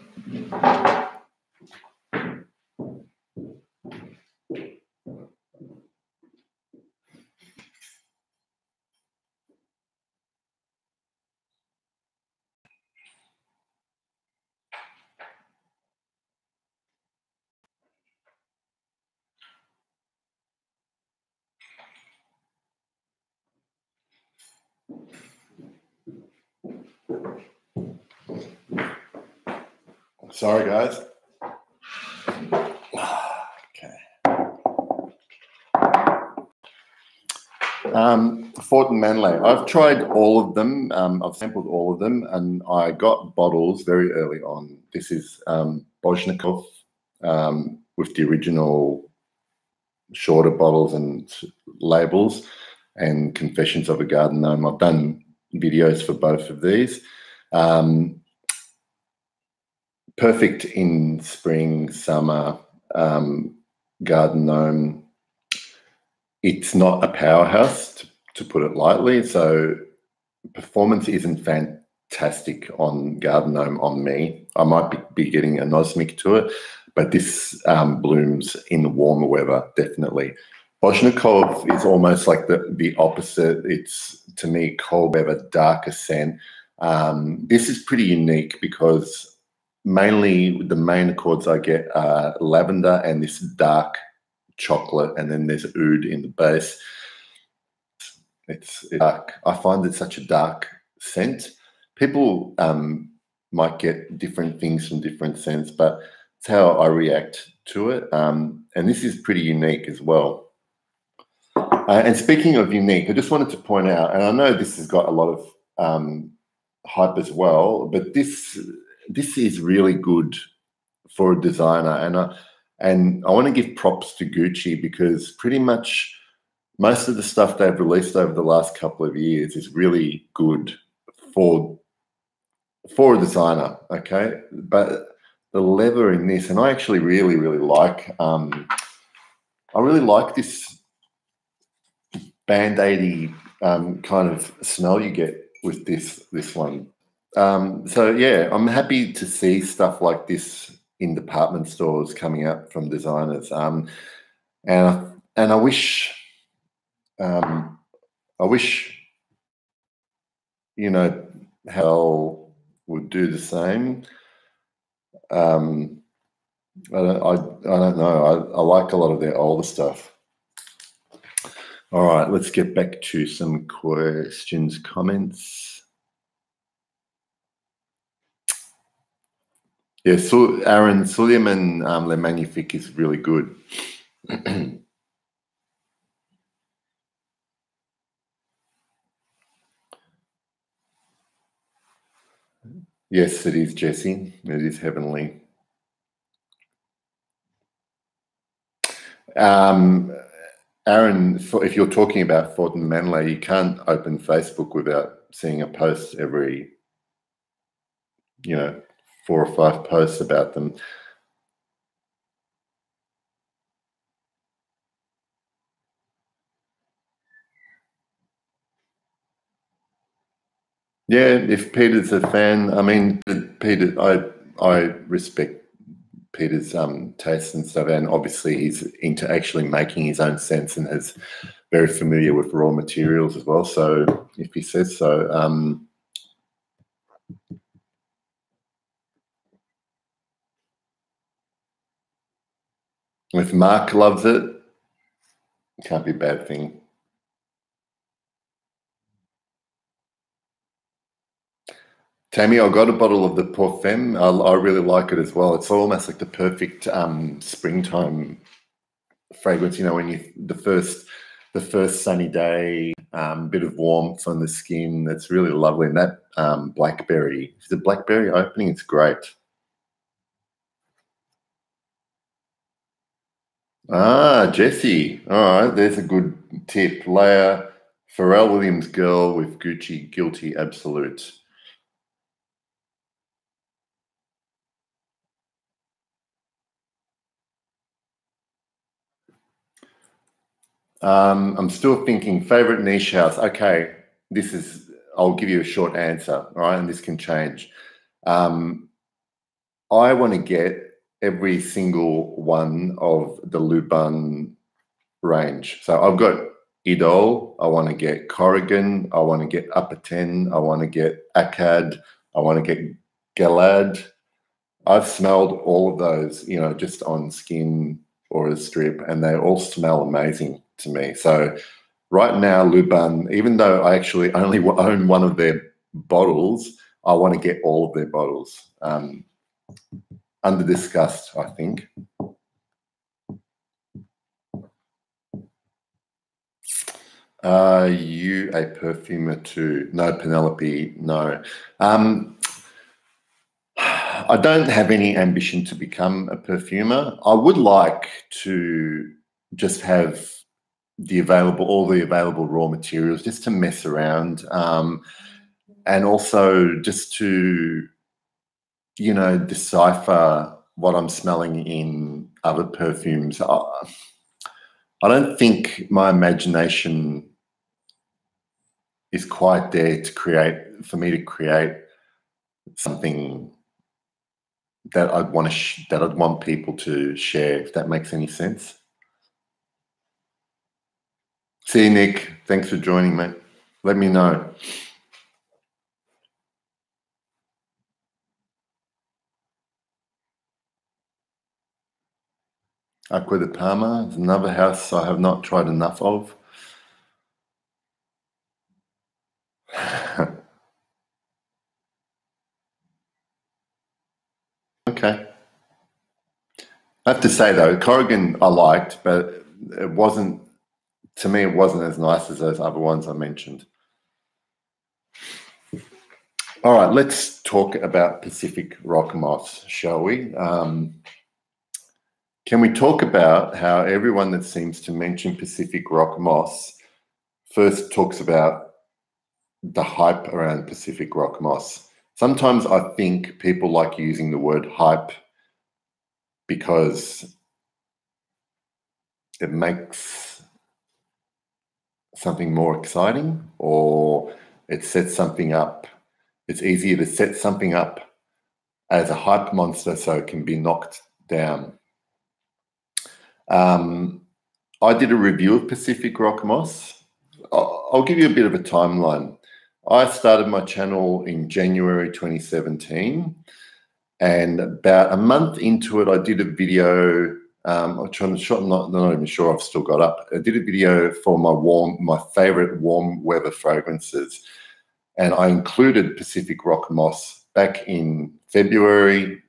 Sorry, guys. Okay. Fort and Manley. I've tried all of them. I've sampled all of them, and I got bottles very early on. This is Bozhnikov with the original shorter bottles and labels, and Confessions of a Garden Gnome. I've done videos for both of these. Perfect in spring, summer, garden gnome. It's not a powerhouse, to put it lightly. So performance isn't fantastic on garden gnome on me. I might be getting anosmic to it, but this blooms in warmer weather, definitely. Bozhnikov is almost like the opposite. It's, to me, cold weather, darker scent. This is pretty unique because mainly the main accords I get are lavender and this dark chocolate, and then there's oud in the base. It's dark. I find it such a dark scent. People might get different things from different scents, but it's how I react to it. And this is pretty unique as well. And speaking of unique, I just wanted to point out, and I know this has got a lot of hype as well, but this is really good for a designer, and I want to give props to Gucci, because pretty much most of the stuff they've released over the last couple of years is really good for a designer. Okay, but the leather in this, and I actually really like. I really like this band-aidy kind of smell you get with this one. So yeah, I'm happy to see stuff like this in department stores coming out from designers. And I wish, Hell would do the same. I don't know. I like a lot of their older stuff. All right, let's get back to some questions, comments. Yeah, so Aaron, Suleiman Le Magnifique is really good. Yes, it is, Jesse. It is heavenly. Aaron, if you're talking about Fort and Manley, you can't open Facebook without seeing a post every, 4 or 5 posts about them. Yeah, if Peter's a fan, I mean, Peter, I respect Peter's taste and stuff, and obviously he's into actually making his own scents and is very familiar with raw materials as well. So if he says so, if Mark loves it, it can't be a bad thing. Tammy, I got a bottle of the Parfum. I really like it as well. It's almost like the perfect springtime fragrance. You know, when the first sunny day, bit of warmth on the skin. That's really lovely. And that blackberry, the blackberry opening, it's great. Ah, Jesse. All right, there's a good tip. Leia, Pharrell Williams girl with Gucci guilty absolute. I'm still thinking favorite niche house. Okay, I'll give you a short answer, all right, and this can change. I want to get every single one of the Luban range. So I've got Idol, I want to get Corrigan, I want to get Upper 10, I want to get Akkad, I want to get Galad. I've smelled all of those, you know, just on skin or a strip, and they all smell amazing to me. So right now, Luban, even though I actually only own one of their bottles, I want to get all of their bottles. Under discussed, I think. Are you a perfumer too? No, Penelope, no. I don't have any ambition to become a perfumer. I would like to just have all the available raw materials just to mess around, and also just to, you know, decipher what I'm smelling in other perfumes. I don't think my imagination is quite there for me to create something that I'd want people to share, if that makes any sense. See you, Nick. Thanks for joining, mate. Let me know. Aqua de Parma is another house I have not tried enough of. Okay. I have to say though, Corrigan I liked, but it wasn't, to me, it wasn't as nice as those other ones I mentioned. All right, let's talk about Pacific rock moss, shall we? Can we talk about how everyone that seems to mention Pacific rock moss first talks about the hype around Pacific rock moss? Sometimes I think people like using the word hype because it makes something more exciting, or it sets something up. It's easier to set something up as a hype monster so it can be knocked down. I did a review of Pacific rock moss. I'll give you a bit of a timeline. I started my channel in January 2017, and about a month into it, I did a video. I'm not even sure I've still got up. I did a video for my favorite warm weather fragrances, and I included Pacific rock moss back in February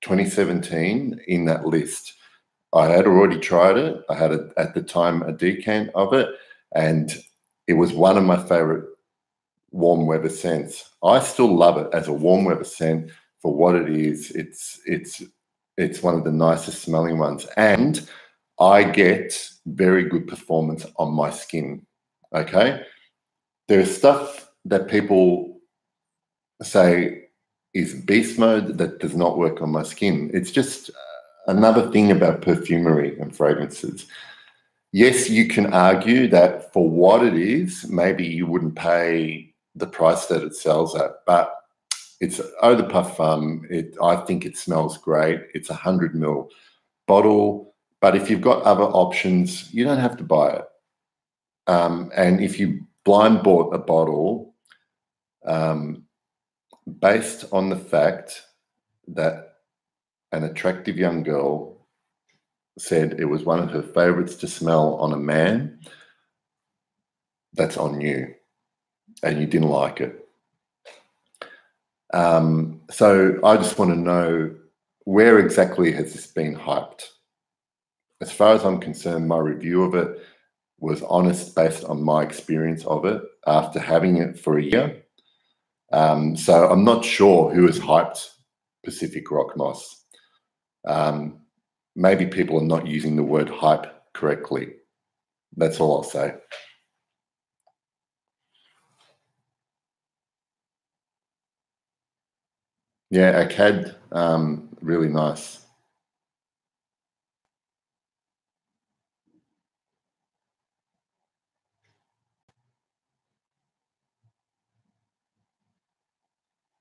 2017 in that list. I had already tried it. I had at the time a decant of it, and it was one of my favorite warm weather scents. I still love it as a warm weather scent for what it is. It's one of the nicest smelling ones, and I get very good performance on my skin. Okay, there's stuff that people say is beast mode that does not work on my skin. It's just another thing about perfumery and fragrances. Yes, you can argue that for what it is, maybe you wouldn't pay the price that it sells at. But it's Eau de Parfum. I think it smells great. It's a 100 ml bottle. But if you've got other options, you don't have to buy it. And if you blind bought a bottle, based on the fact that an attractive young girl said it was one of her favorites to smell on a man, that's on you, and you didn't like it. So I just want to know, where exactly has this been hyped? As far as I'm concerned, my review of it was honest based on my experience of it after having it for a year. So I'm not sure who has hyped Pacific Rock Moss. Maybe people are not using the word hype correctly. That's all I'll say. Yeah, Acad, really nice.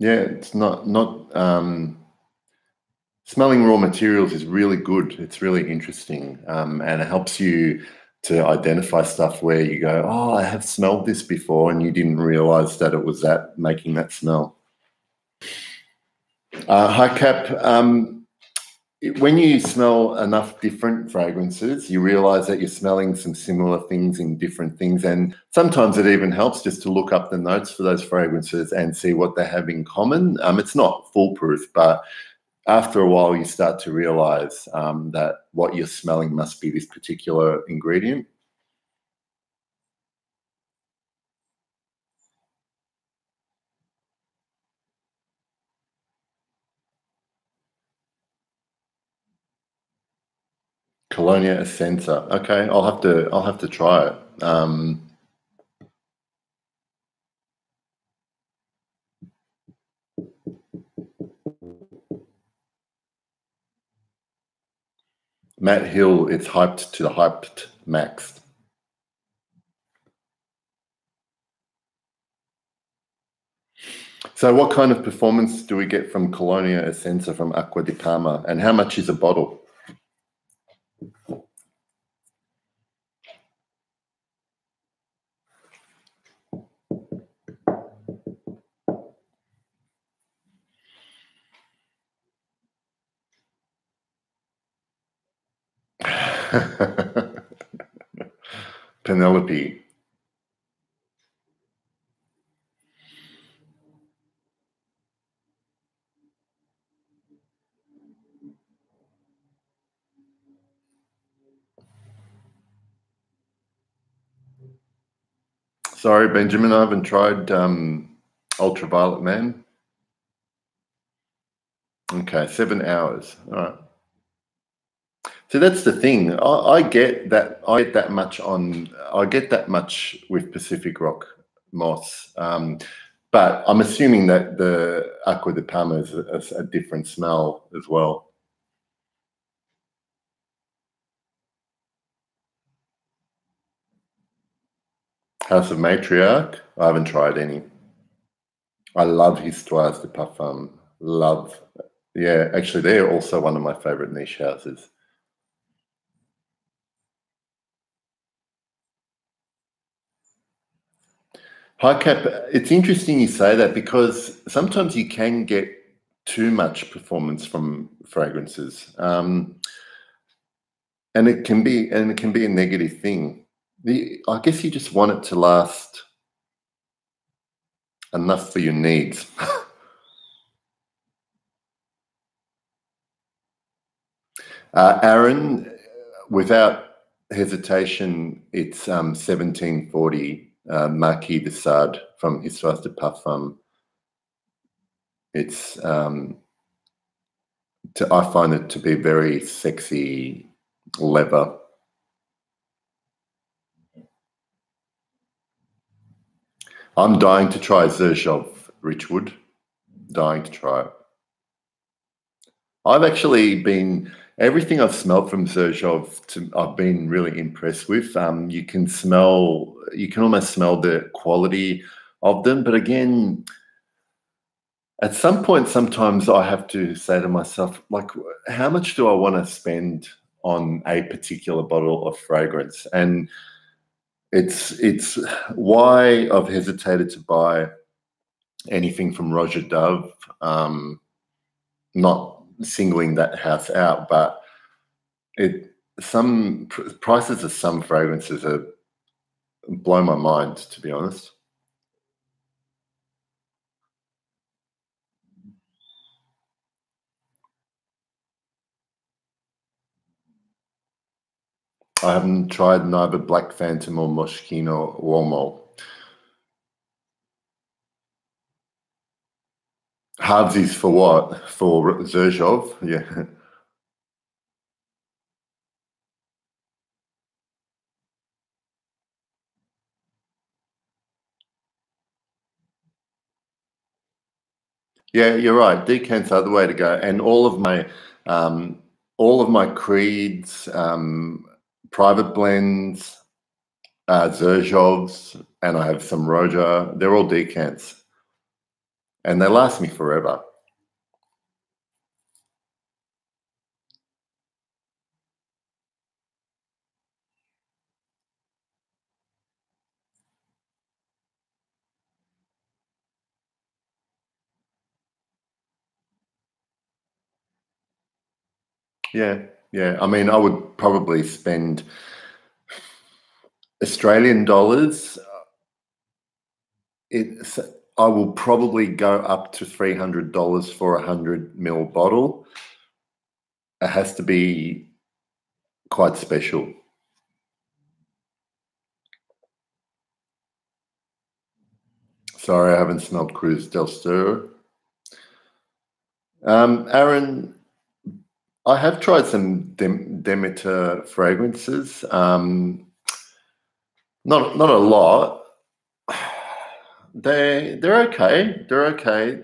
Yeah, it's not smelling raw materials is really good. It's really interesting, and it helps you to identify stuff where you go, oh, I have smelled this before, and you didn't realize that it was that making that smell. Hi, Cap. When you smell enough different fragrances, you realize that you're smelling some similar things in different things. And sometimes it even helps just to look up the notes for those fragrances and see what they have in common. It's not foolproof, but after a while, you start to realize that what you're smelling must be this particular ingredient. Colonia Essenza. Okay, I'll have to try it. Matt Hill, it's hyped to the hyped max. So what kind of performance do we get from Colonia Essenza from Acqua di Parma, and how much is a bottle? Penelope. Sorry, Benjamin, I haven't tried Ultraviolet Man. Okay, 7 hours. All right. So that's the thing. I get that. I get that much on. I get that much with Pacific Rock Moss, but I'm assuming that the Acqua di Parma is a different smell as well. House of Matriarch. I haven't tried any. I love Histoires de Parfum. Love. Yeah, actually, they're also one of my favorite niche houses. Hi, Cap. It's interesting you say that, because sometimes you can get too much performance from fragrances, and it can be a negative thing. I guess you just want it to last enough for your needs. Aaron, without hesitation, it's 1740 Marquis de Sade from Histoires de Parfum. It's I find it to be very sexy leather. I'm dying to try Zerjov Richwood. Dying to try it. I've actually been, everything I've smelled from Zerjov, I've been really impressed with. You can almost smell the quality of them. But again, at some point, sometimes I have to say to myself, like, how much do I want to spend on a particular bottle of fragrance? And it's why I've hesitated to buy anything from Roger Dove. Not singling that house out, but some prices of some fragrances are blow my mind, to be honest. I haven't tried neither Black Phantom or Moschino Uomo. Halvesies for what? For Zherzhov? Yeah. Yeah, you're right. Decants are the way to go. And um, all of my creeds, private blends, Zherzhovs, and I have some Roja. They're all decants, and they last me forever. Yeah, yeah. I mean, I would probably spend Australian dollars. It's I will probably go up to $300 for a 100 ml bottle. It has to be quite special. Sorry, I haven't smelled Cruz del Sur. Aaron, I have tried some Demeter fragrances. Not a lot. They're okay. They're okay.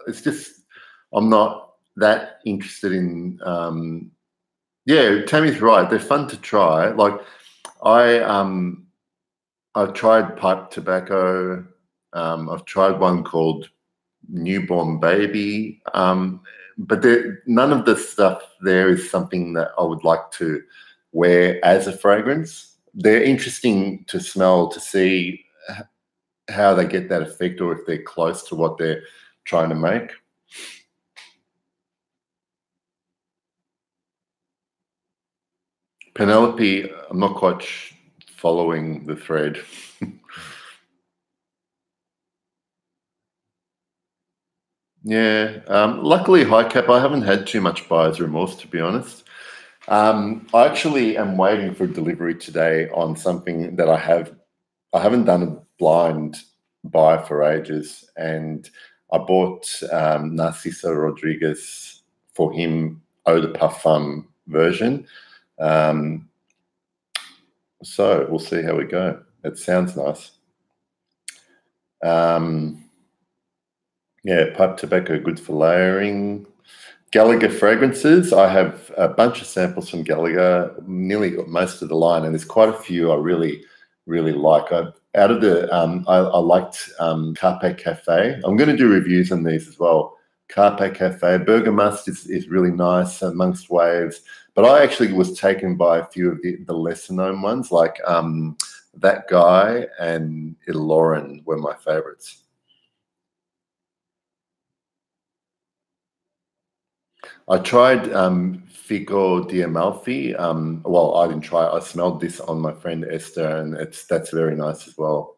It's just I'm not that interested in. Yeah, Tammy's right. They're fun to try. Like I I've tried pipe tobacco. I've tried one called Newborn Baby. But none of the stuff there is something that I would like to wear as a fragrance. They're interesting to smell to see how they get that effect or if they're close to what they're trying to make. Penelope, I'm not quite following the thread. Yeah. Luckily, high cap, I haven't had too much buyer's remorse, to be honest. I actually am waiting for delivery today on something that I haven't done a blind buy for ages, and I bought Narciso Rodriguez for him eau de parfum version. Um, so we'll see how we go. It sounds nice. Um, yeah, pipe tobacco, good for layering. Gallagher fragrances. I have a bunch of samples from Gallagher, nearly most of the line, and there's quite a few I really like. Out of the, I liked Carpe Cafe. I'm going to do reviews on these as well. Carpe Cafe, Bergamust is really nice amongst waves, but I actually was taken by a few of the lesser known ones, like That Guy and Ilorin were my favorites. I tried Fico di Amalfi. Well, I didn't try it. I smelled this on my friend Esther, and that's very nice as well.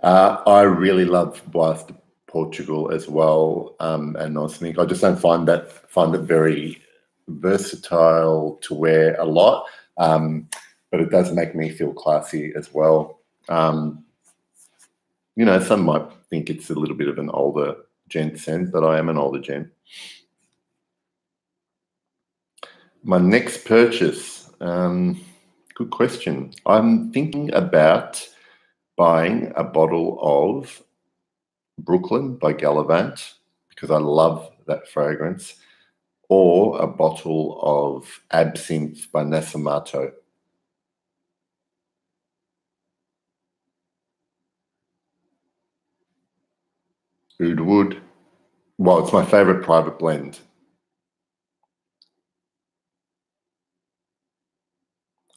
I really love Blast Portugal as well, and Nosmik. I just don't find it very versatile to wear a lot, but it does make me feel classy as well. Some might think it's a little bit of an older gen scent, but I am an older gen. My next purchase, good question. I'm thinking about buying a bottle of Brooklyn by Gallivant because I love that fragrance. or a bottle of absinthe by Nasamato? Oud Wood. Well, it's my favorite private blend.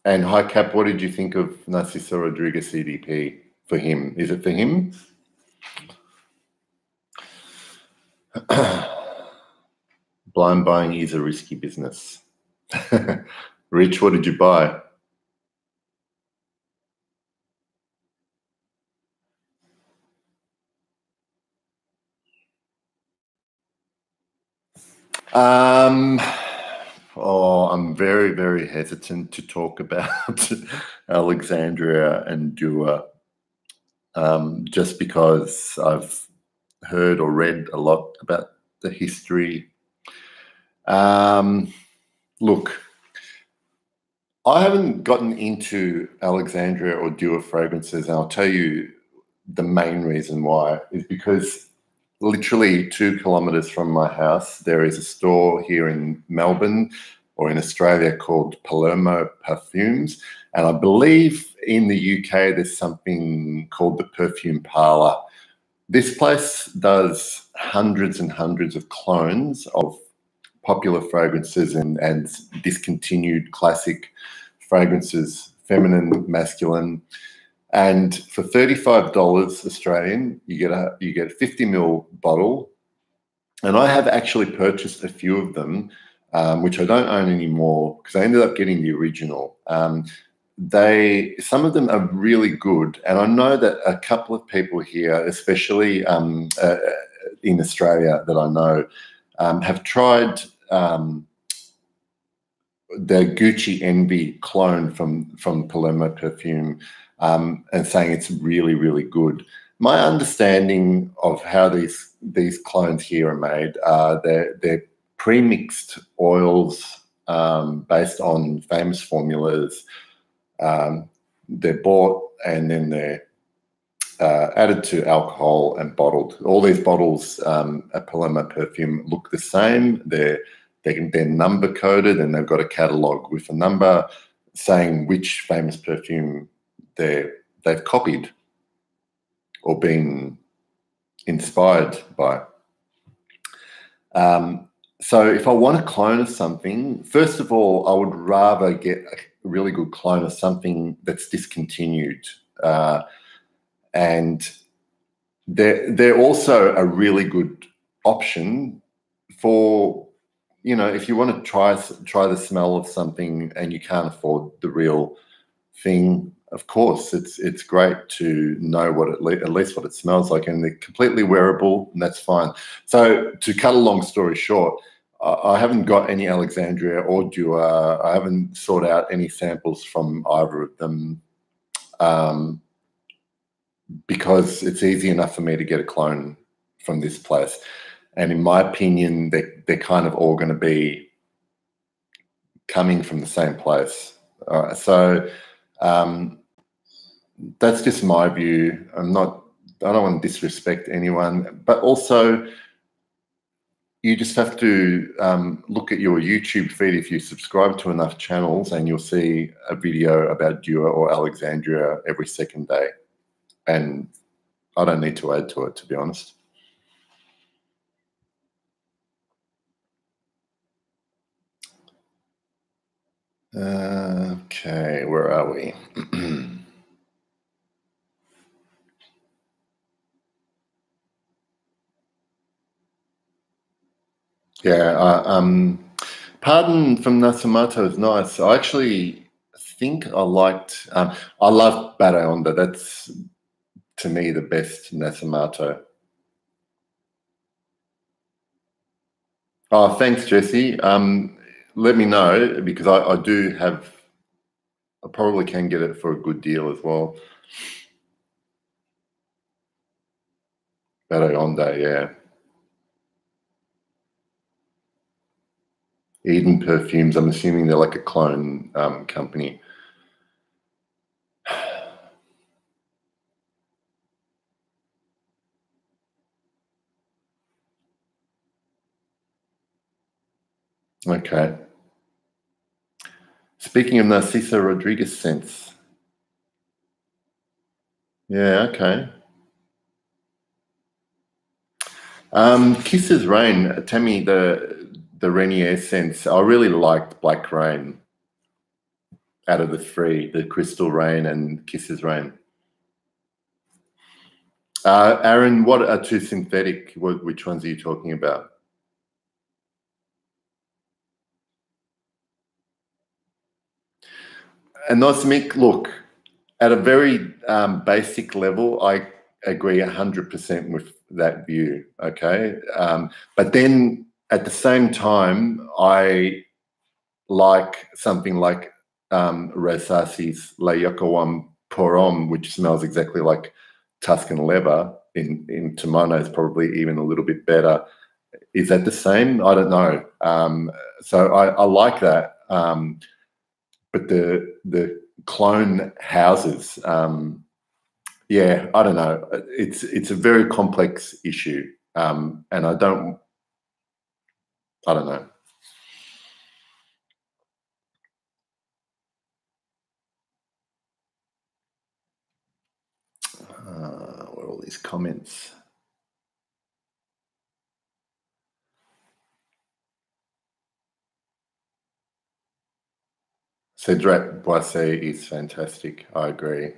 And High Cap, what did you think of Narciso Rodriguez CDP for him? Is it for him? Blind buying is a risky business. Rich, what did you buy? Um, I'm very, very hesitant to talk about Alexandria and Dua, just because I've heard or read a lot about the history. Look, I haven't gotten into Alexandria or Dua fragrances, and I'll tell you the main reason why is because literally 2 kilometers from my house, there is a store here in Melbourne or in Australia called Palermo Perfumes. And I believe in the UK, there's something called the Perfume Parlor. This place does hundreds and hundreds of clones of popular fragrances and discontinued classic fragrances, feminine, masculine. And for $35 Australian, you get a 50 ml bottle. And I have actually purchased a few of them, which I don't own anymore because I ended up getting the original. Some of them are really good, and I know that a couple of people here, especially in Australia, that I know, have tried the Gucci Envy clone from Palermo Perfume, and saying it's really, really good. My understanding of how these clones here are made, they're pre-mixed oils based on famous formulas. They're bought and then they're added to alcohol and bottled. All these bottles at Palermo Perfume look the same. They're number coded, and they've got a catalogue with a number saying which famous perfume they've copied or been inspired by. So if I want a clone of something, first of all, I would rather get a really good clone of something that's discontinued. And they're also a really good option for, if you want to try the smell of something and you can't afford the real thing. Of course, it's great to know what at least what it smells like, and they're completely wearable, and that's fine. So to cut a long story short, I haven't got any Alexandria or Dua. I haven't sought out any samples from either of them, because it's easy enough for me to get a clone from this place. And in my opinion, they're kind of all going to be coming from the same place. So that's just my view. I don't want to disrespect anyone, but also you just have to look at your YouTube feed. If you subscribe to enough channels, and you'll see a video about Dua or Alexandria every second day. And I don't need to add to it, to be honest. Okay, where are we? Yeah, Pardon from Nasamato is nice. I actually think I liked. I love Baraonda. That's, to me, the best Nasamato. Oh, thanks, Jesse. Let me know, because I do have. I probably can get it for a good deal as well. Baraonda, yeah. Eden Perfumes. I'm assuming they're like a clone company. Okay. Speaking of Narciso Rodriguez scents. Yeah, okay. Kisses Rain, Tammy, the Renier scents. I really liked Black Rain out of the three, the Crystal Rain and Kisses Rain. Aaron, what are two synthetic? Which ones are you talking about? And nice Mick, look, at a very basic level, I agree 100% with that view. Okay, but then at the same time, I like something like Resasi's La Yokawam Porom, which smells exactly like Tuscan leather. In Tomono is probably even a little bit better. Is that the same? I don't know. So I like that. But the clone houses, yeah, I don't know. It's a very complex issue, and I don't know. What are all these comments? Cedrat Boisset is fantastic. I agree,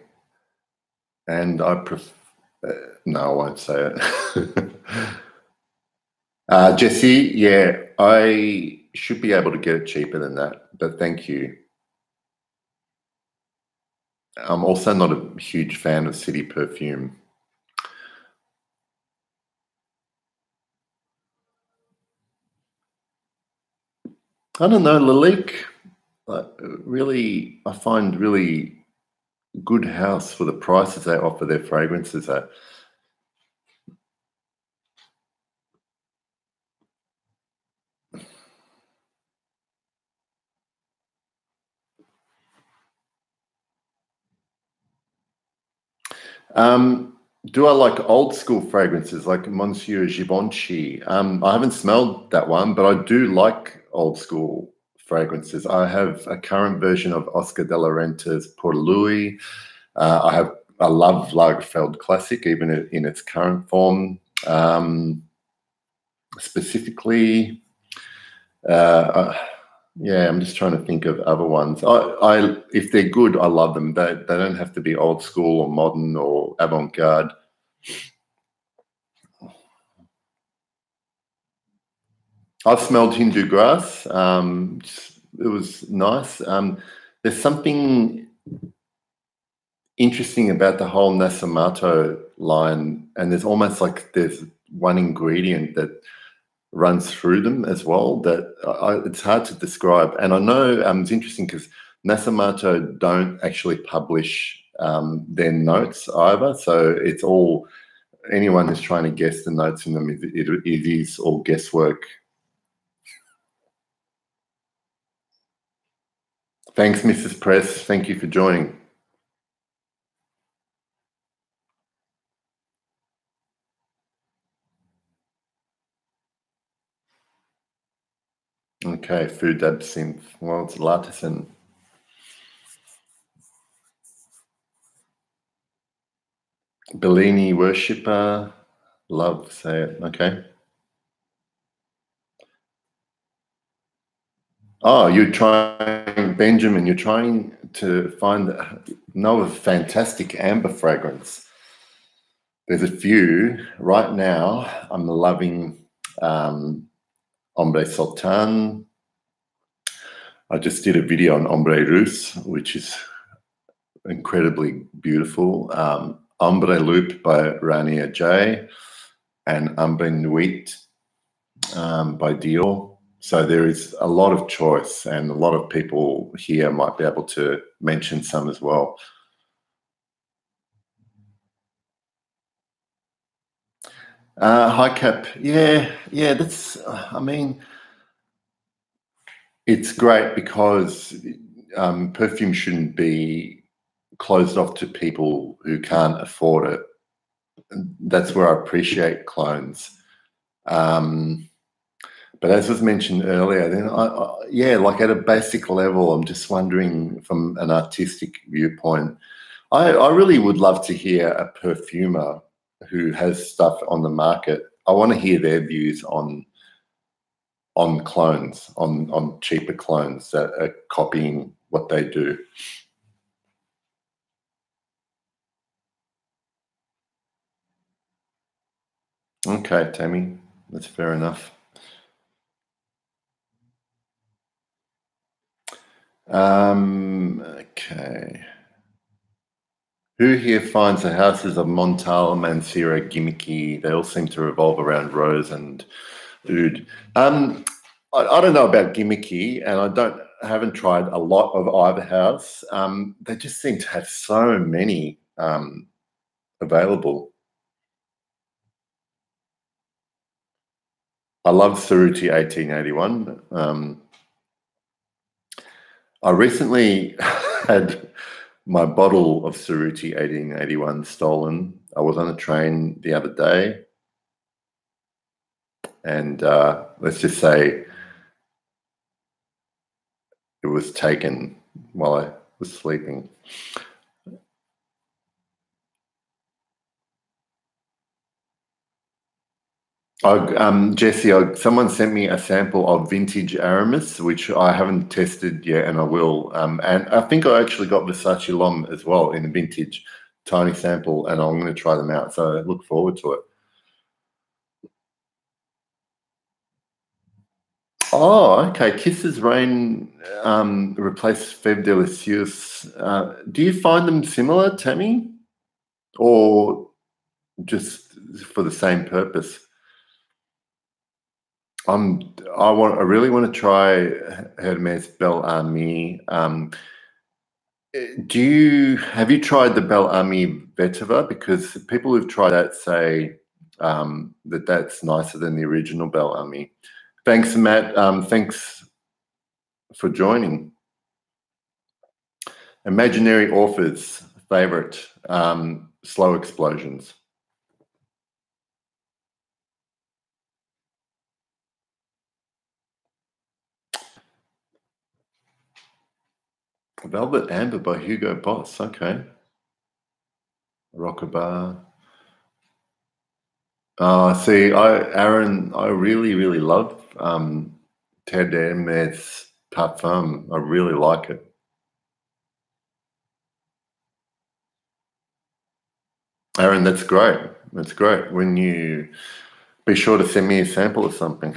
and I prefer. No, I won't say it. Jesse, yeah, I should be able to get it cheaper than that, but thank you. I'm also not a huge fan of city perfume. I don't know, Lalique. Really, I find really good house for the prices they offer their fragrances at. Do I like old school fragrances like Monsieur Givenchy? I haven't smelled that one, but I do like old school fragrances. I have a current version of Oscar de la Renta's Port Louis. I love Lagerfeld Classic, even in its current form. Specifically, yeah, I'm just trying to think of other ones. If they're good, I love them. They don't have to be old school or modern or avant-garde. I've smelled Hindu grass. It was nice. There's something interesting about the whole Nasamato line, and there's almost like there's one ingredient that runs through them as well that it's hard to describe. And I know it's interesting because Nasamato don't actually publish their notes either, so it's all anyone who's trying to guess the notes in them. It is all guesswork. Thanks, Mrs. Press. Thank you for joining. Okay, food absinthe. Well, it's Latison. Bellini worshipper. Love, say it. Okay. Oh, you're trying, Benjamin, you're trying to know a fantastic amber fragrance. There's a few. Right now, I'm loving Ombre Sultan. I just did a video on Ombre Russe, which is incredibly beautiful. Ombre Loop by Rania J and Ombre Nuit by Dior. So there is a lot of choice, and a lot of people here might be able to mention some as well. High cap, yeah, that's, I mean, it's great because perfume shouldn't be closed off to people who can't afford it. That's where I appreciate clones. But But as was mentioned earlier, then yeah, like at a basic level, I'm just wondering from an artistic viewpoint, I really would love to hear a perfumer who has stuff on the market. I want to hear their views on clones, on cheaper clones that are copying what they do. Okay, Tammy, that's fair enough. Okay. Who here finds the houses of Montal, Mansira, gimmicky? They all seem to revolve around Rose and Oud. I don't know about gimmicky, and haven't tried a lot of either house. They just seem to have so many available. I love Suruti 1881. I recently had my bottle of Suruti 1881 stolen. I was on a train the other day, and let's just say it was taken while I was sleeping. Jesse, someone sent me a sample of vintage Aramis, which I haven't tested yet, and I will. And I think I actually got Versace L'Homme as well in a vintage tiny sample, and I'm going to try them out. So I look forward to it. Oh, okay. Kisses Rain replaced Fève Delicieuse. Do you find them similar, Tammy, or just for the same purpose? I really want to try Hermes Bel Ami. Have you tried the Bel Ami Vetiver? Because people who've tried that say that that's nicer than the original Bel Ami. Thanks, Matt. Thanks for joining. Imaginary authors favorite slow explosions. Velvet Amber by Hugo Boss. Okay. Rockabar. See, Aaron, I really, really love Terre d'Hermes Parfum. I really like it. Aaron, that's great. That's great. When you be sure to send me a sample of something.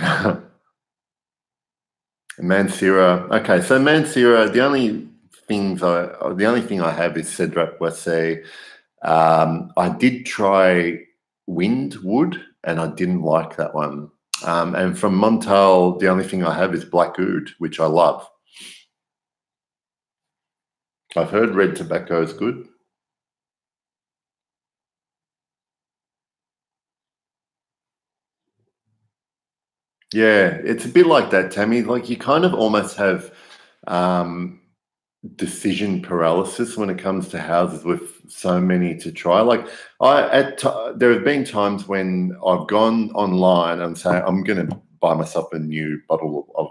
Mansira. Okay, so Mansira, the only thing I have is Cedrat Boissé. I did try Windwood, and I didn't like that one. And from Montal, the only thing I have is Black Oud, which I love. I've heard red tobacco is good. Yeah, it's a bit like that, Tammy. Like you kind of almost have um, decision paralysis when it comes to houses with so many to try. Like there have been times when I've gone online and say I'm going to buy myself a new bottle of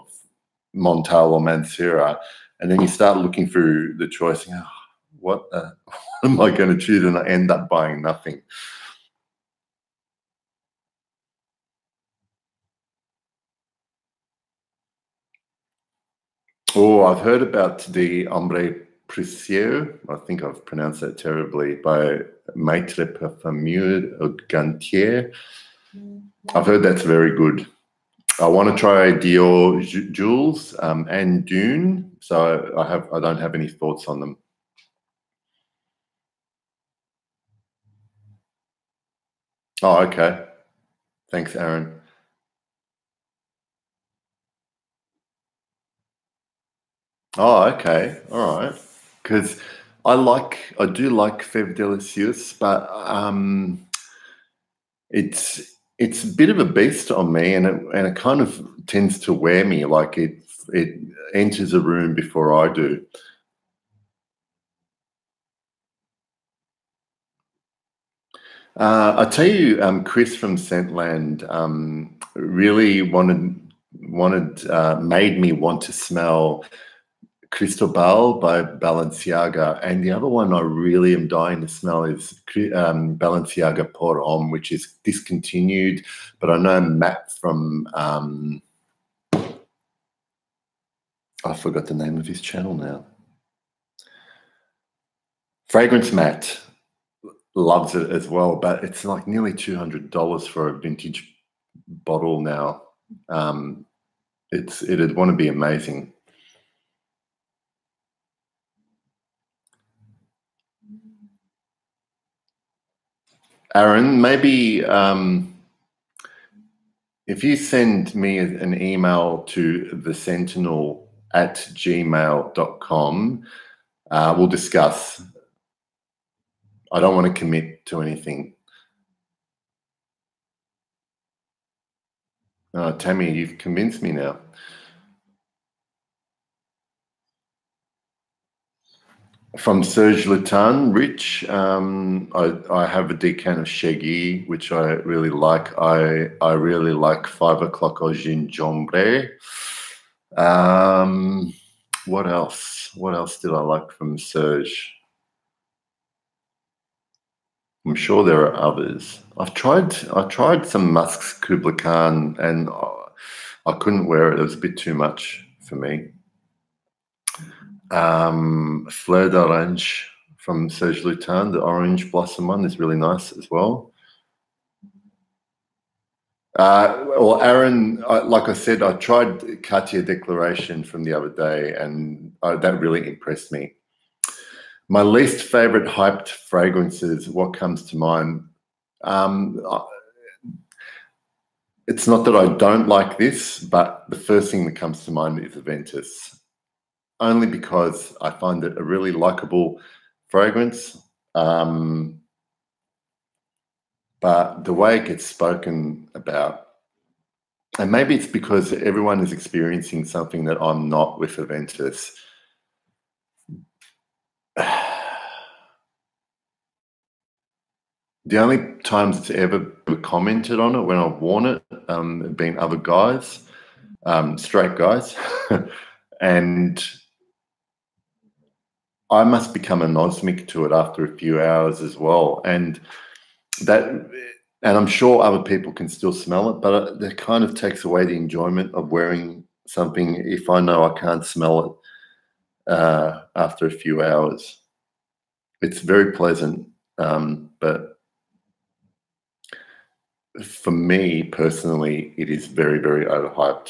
Montal or Mansura, and then you start looking through the choice. And, what am I going to choose? And I end up buying nothing. Oh, I've heard about the Ombre Précieux. I think I've pronounced that terribly, by Maitre Parfumeur Gantier. I've heard that's very good. I want to try Dior Jules and Dune, so I don't have any thoughts on them. Oh, okay. Thanks, Aaron. Oh, okay. All right. Because I do like Fève Delicieuse, but it's a bit of a beast on me, and it kind of tends to wear me. Like it enters a room before I do. I tell you, Chris from Scentland really wanted made me want to smell Cristobal by Balenciaga, and the other one I really am dying to smell is Balenciaga Pour Homme, which is discontinued, but I know Matt from I forgot the name of his channel now. Fragrance Matt loves it as well, but it's like nearly $200 for a vintage bottle now. It'd want to be amazing. Aaron, maybe if you send me an email to thesentinel@gmail.com, we'll discuss. I don't want to commit to anything. Tammy, you've convinced me now. From Serge Lutin, Rich, I have a decant of Shaggy, which I really like. I really like 5 o'clock au gingembre. What else? What else did I like from Serge? I'm sure there are others. I tried some Musk's Kubla Khan, and I couldn't wear it. It was a bit too much for me. Fleur d'Orange from Serge Lutin, the orange blossom one, is really nice as well. Well, Aaron, like I said, I tried Cartier Declaration from the other day, and that really impressed me. My least favorite hyped fragrances, what comes to mind? It's not that I don't like this, but the first thing that comes to mind is Aventus. Only because I find it a really likable fragrance, but the way it gets spoken about, and maybe it's because everyone is experiencing something that I'm not with Aventus. The only times it's ever commented on it when I've worn it have been other guys, straight guys, and I must become anosmic to it after a few hours as well. And I'm sure other people can still smell it, but that kind of takes away the enjoyment of wearing something if I know I can't smell it after a few hours. It's very pleasant, but for me personally, it is very, very overhyped.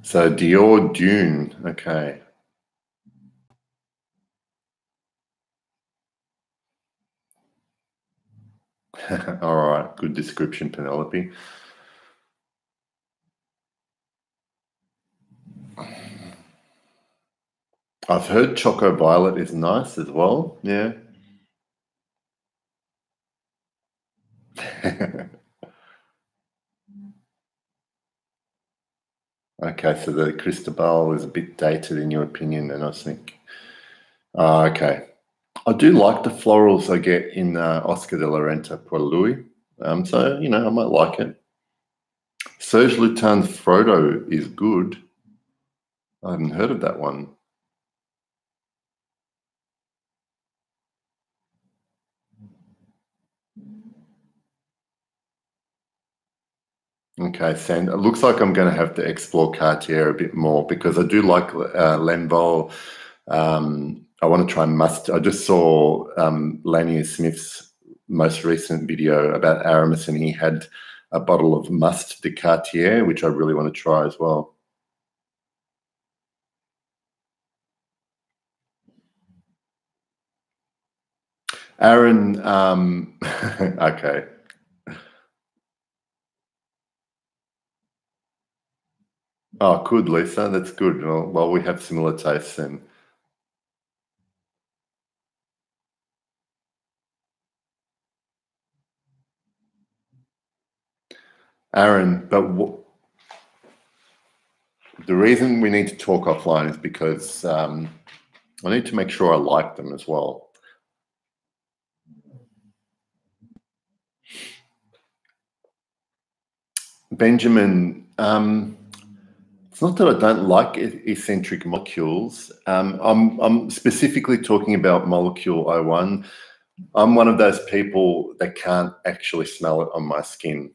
So Dior Dune, okay. All right, good description, Penelope. I've heard Choco Violet is nice as well, yeah. Okay, so the Cristobal is a bit dated in your opinion, and I think. Okay. I do like the florals I get in Oscar de la Renta Pour Louis. So, I might like it. Serge Lutin's Frodo is good. I haven't heard of that one. Okay, Sand. It looks like I'm going to have to explore Cartier a bit more because I do like Lenvol. I want to try must. I just saw Lanier Smith's most recent video about Aramis, and he had a bottle of Must de Cartier, which I really want to try as well. Aaron, okay. Oh, good, Lisa. That's good. Well, we have similar tastes then. Aaron, but the reason we need to talk offline is because I need to make sure I like them as well. Benjamin, it's not that I don't like eccentric molecules. I'm specifically talking about molecule O1. I'm one of those people that can't actually smell it on my skin.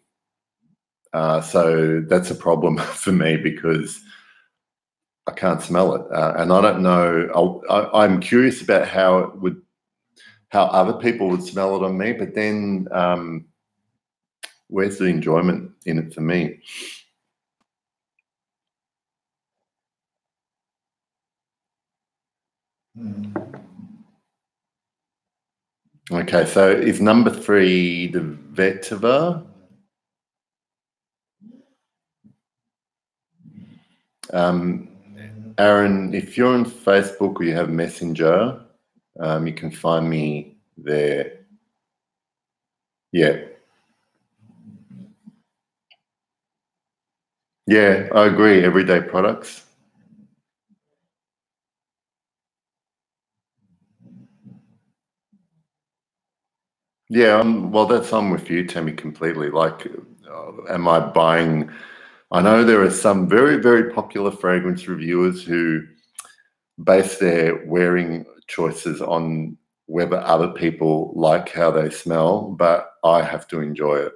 So that's a problem for me because I can't smell it. And I don't know, I'm curious about how other people would smell it on me, but then where's the enjoyment in it for me? Okay, so is number 3 the vetiver? Aaron, if you're on Facebook or you have Messenger, you can find me there. Yeah. Yeah, I agree. Everyday products. Yeah, I'm with you, Tammy, completely. Like, am I buying? I know there are some very, very popular fragrance reviewers who base their wearing choices on whether other people like how they smell, but I have to enjoy it.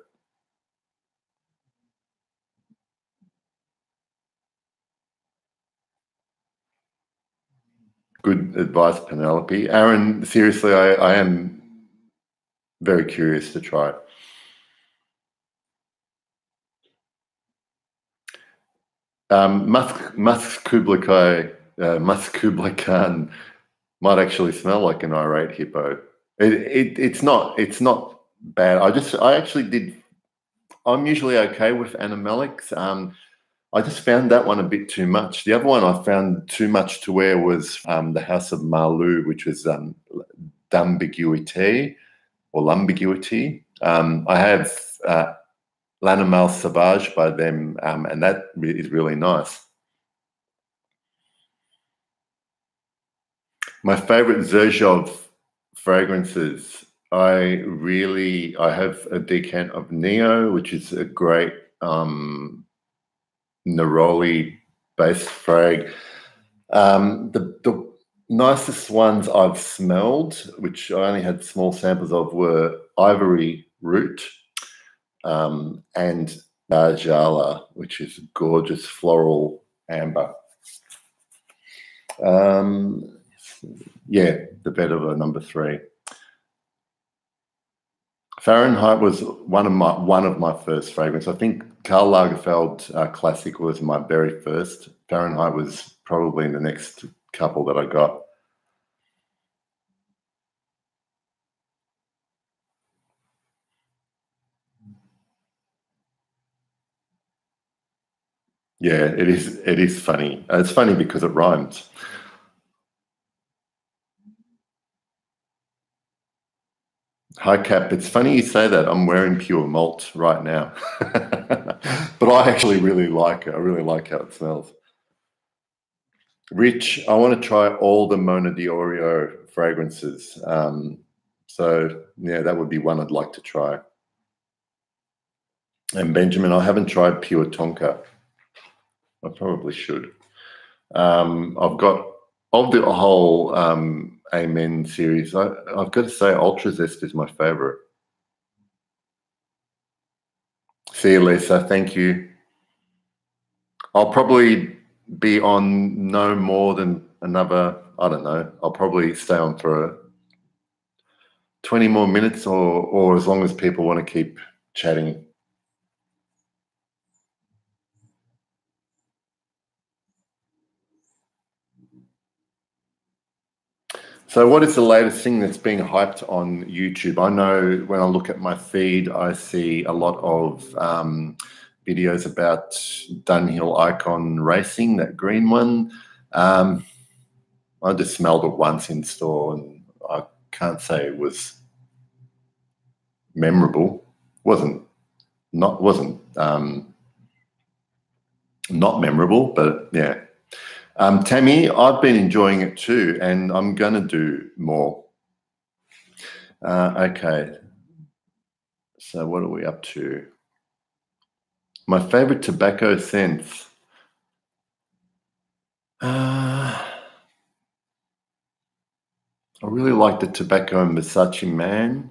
Good advice, Penelope. Aaron, seriously, I am very curious to try it. Musk Kublai Khan might actually smell like an irate hippo. It's not bad. I actually did. I'm usually okay with animalics. I just found that one a bit too much. The other one I found too much to wear was the House of Marlou, which was D'Ambiguïté or L'Ambiguïté. I have L'Animal Sauvage by them, and that is really nice. My favorite Zerjov fragrances. I have a decant of Neo, which is a great neroli based frag. The nicest ones I've smelled, which I only had small samples of, were Ivory Root and Najala, which is gorgeous floral amber. Yeah, the Vetiver number 3. Fahrenheit was one of my first fragrances. I think Karl Lagerfeld Classic was my very first. Fahrenheit was probably the next couple that I got. Yeah, it is. It is funny. It's funny because it rhymes. Hi, Cap. It's funny you say that. I'm wearing Pure Malt right now, but I actually really like it. I really like how it smells. Rich, I want to try all the Mona Diorio fragrances. So yeah, that would be one I'd like to try. And Benjamin, I haven't tried Pure Tonka. I probably should. I've got of the whole Amen series. I've got to say, Ultra Zest is my favorite. See you, Lisa. Thank you. I'll probably be on no more than another, I don't know, I'll probably stay on for 20 more minutes or as long as people want to keep chatting. So what is the latest thing that's being hyped on YouTube? I know when I look at my feed, I see a lot of videos about Dunhill Icon Racing, that green one. I just smelled it once in store and I can't say it was memorable. Wasn't not memorable, but yeah. Tammy, I've been enjoying it too, and I'm going to do more. Okay. So what are we up to? My favorite tobacco scents. I really like the tobacco and Versace Man,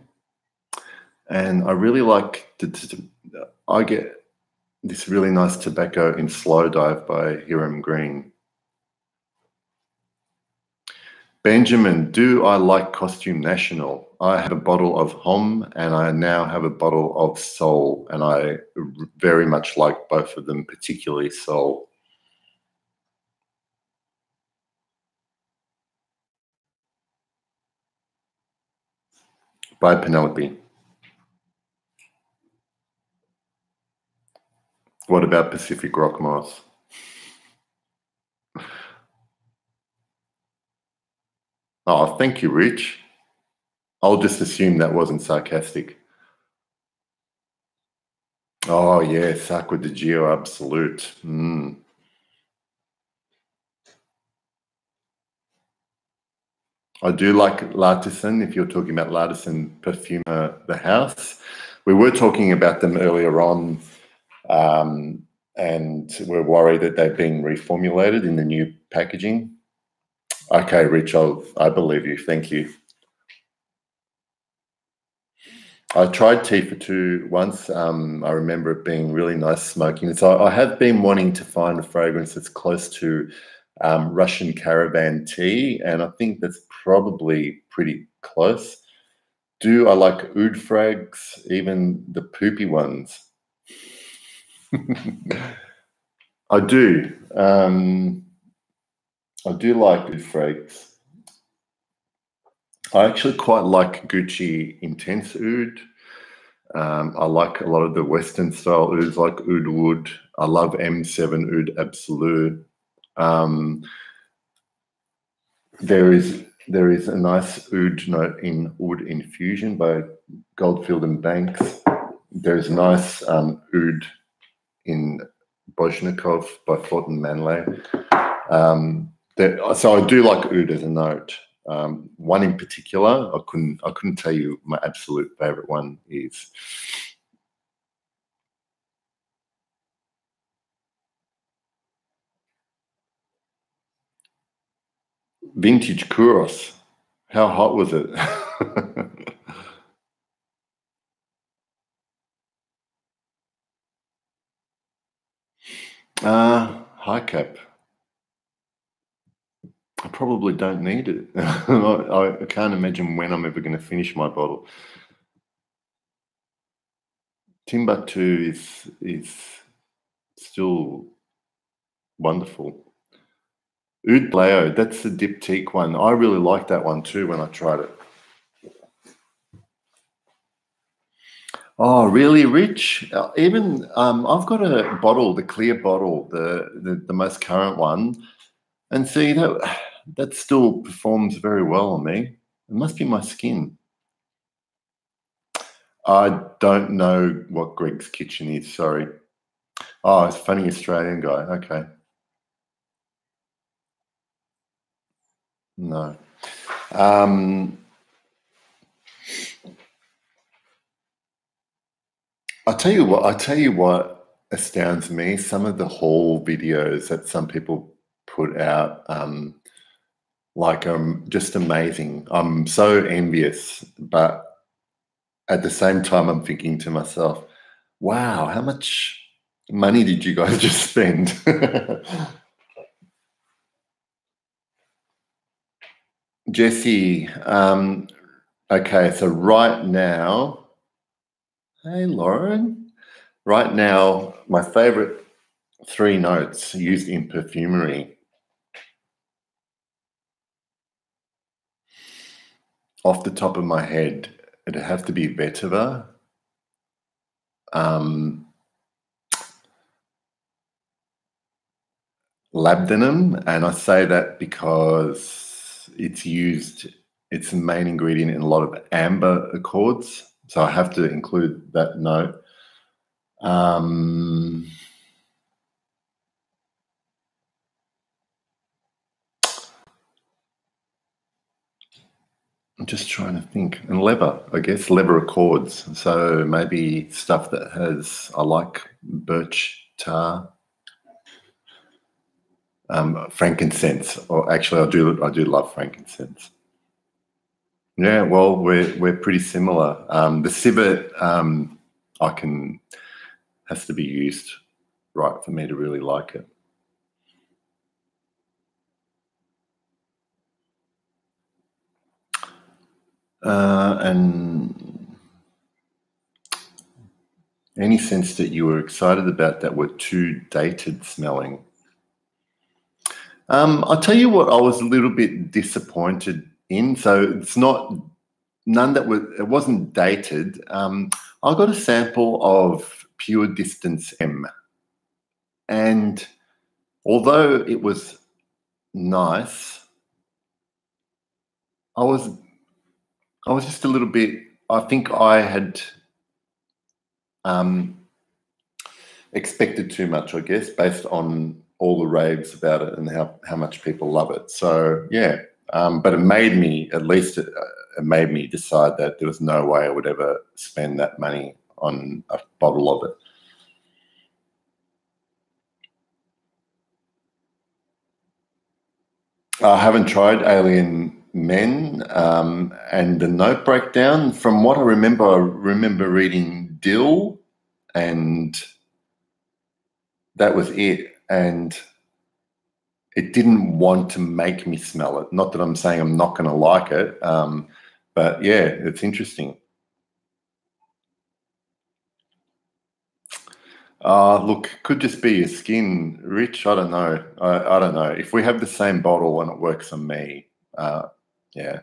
and I really like I get this really nice tobacco in Slow Dive by Hiram Green. Benjamin, do I like Costume National? I have a bottle of Hom and I now have a bottle of Soul, and I very much like both of them, particularly Soul. By Penelope. What about Pacific Rock Moss? Oh, thank you, Rich. I'll just assume that wasn't sarcastic. Oh, yeah, Sacco di Gio Absolute. I do like L'artisan, if you're talking about L'artisan Perfumer The House. We were talking about them earlier on, and we're worried that they're being reformulated in the new packaging. Okay, Rich, I believe you. Thank you. I tried Tea for Two once. I remember it being really nice smoking. So I have been wanting to find a fragrance that's close to Russian caravan tea, and I think that's probably pretty close. Do I like oud frags, even the poopy ones? I do. I do like oud frags. I actually quite like Gucci Intense Oud. I like a lot of the Western style ouds like Oud Wood. I love M7 Oud Absolute. There is a nice oud note in Oud Infusion by Goldfield and Banks. There's a nice oud in Bozhnikov by Fortin Manley. So I do like oud as a note. One in particular, I couldn't tell you my absolute favorite one is. Vintage Kuros. How hot was it? High cap. I probably don't need it. I can't imagine when I'm ever going to finish my bottle. Timbuktu is still wonderful. Oud Leo, that's the diptyque one. I really liked that one too when I tried it. Oh, really, Rich? Even I've got a bottle, the clear bottle, the most current one, and see that still performs very well on me. It must be my skin. I don't know what Greg's Kitchen is. Sorry. Oh, it's a funny Australian guy. Okay. No. I tell you what astounds me. Some of the haul videos that some people put out, just amazing. I'm so envious, but at the same time, I'm thinking to myself, wow, how much money did you guys just spend? Jesse, okay, so right now, hey, Lauren, right now, my favorite 3 notes used in perfumery. Off the top of my head, it'd have to be vetiver. Labdanum, and I say that because it's the main ingredient in a lot of amber accords, so I have to include that note. just trying to think. And leather, I guess, leather accords. So maybe stuff that has, I like birch tar, frankincense. Or actually, I do love frankincense. Yeah, well, we're pretty similar. The civet, has to be used right for me to really like it. And any sense that you were excited about that were too dated smelling? I'll tell you what I was a little bit disappointed in. So it's not none that was it wasn't dated. I got a sample of Pure Distance M, and although it was nice, I was just a little bit. I think I had expected too much, I guess, based on all the raves about it and how much people love it. So yeah, but it made me it made me decide that there was no way I would ever spend that money on a bottle of it. I haven't tried Alien Men, and the note breakdown. From what I remember reading Dill, and that was it. And it didn't want to make me smell it. Not that I'm saying I'm not going to like it, but yeah, it's interesting. Look, could just be your skin, Rich. I don't know. I don't know. If we have the same bottle and it works on me, yeah.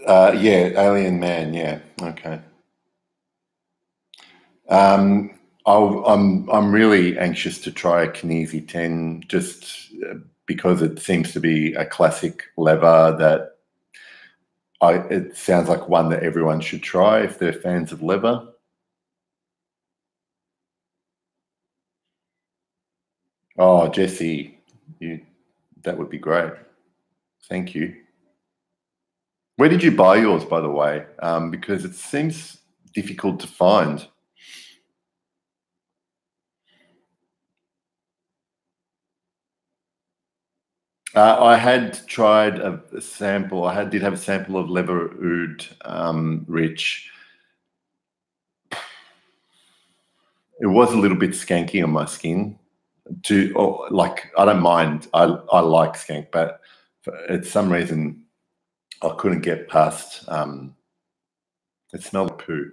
Yeah, Alien Man. Yeah, okay. Um, I'm really anxious to try a Kinesi 10, just because it seems to be a classic lever that it sounds like one that everyone should try if they're fans of leather. Oh, Jesse, that would be great. Thank you. Where did you buy yours, by the way? Because it seems difficult to find. I had tried a sample. Did have a sample of leather oud, Rich. It was a little bit skanky on my skin. Like, I don't mind. I like skank, but for some reason I couldn't get past. It smelled like poo.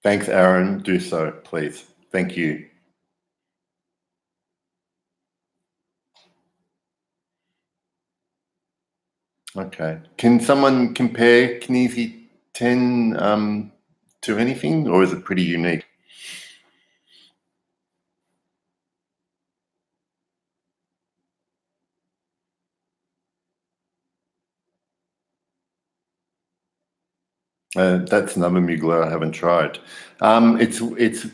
Thanks, Aaron. Do so, please. Thank you. Okay. Can someone compare Kinesi 10 to anything, or is it pretty unique? That's another Mugler I haven't tried. It's.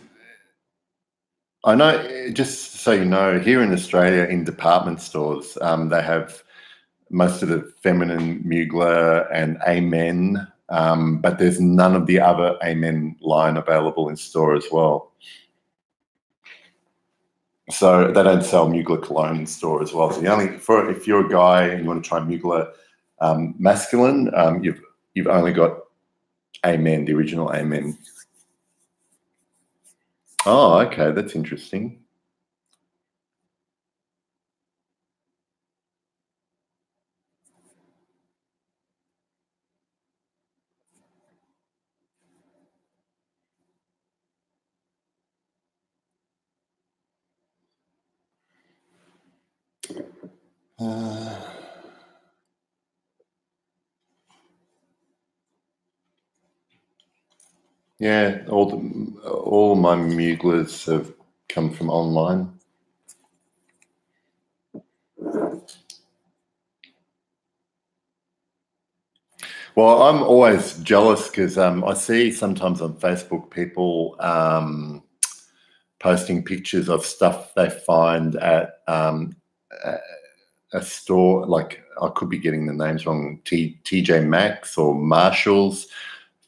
I know. Just so you know, here in Australia, in department stores, they have most of the feminine Mugler and Amen, but there's none of the other Amen line available in store as well. So they don't sell Mugler cologne in store as well. So if you're a guy and you want to try Mugler masculine, you've only got Amen, the original Amen. Oh, okay, that's interesting. Yeah, all my Muglers have come from online. Well, I'm always jealous because I see sometimes on Facebook people posting pictures of stuff they find at a a store. Like I could be getting the names wrong, TJ Maxx or Marshalls,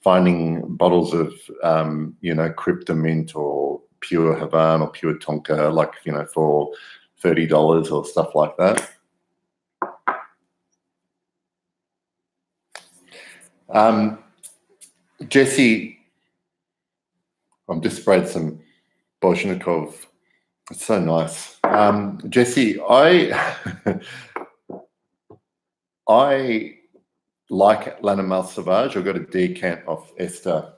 finding bottles of Kryptomint or pure Havana or pure Tonka, like for $30 or stuff like that. Jesse, I've just sprayed some Bolshnikov. It's so nice. Jesse, I like L'Animal Sauvage. I got a decant of Esther,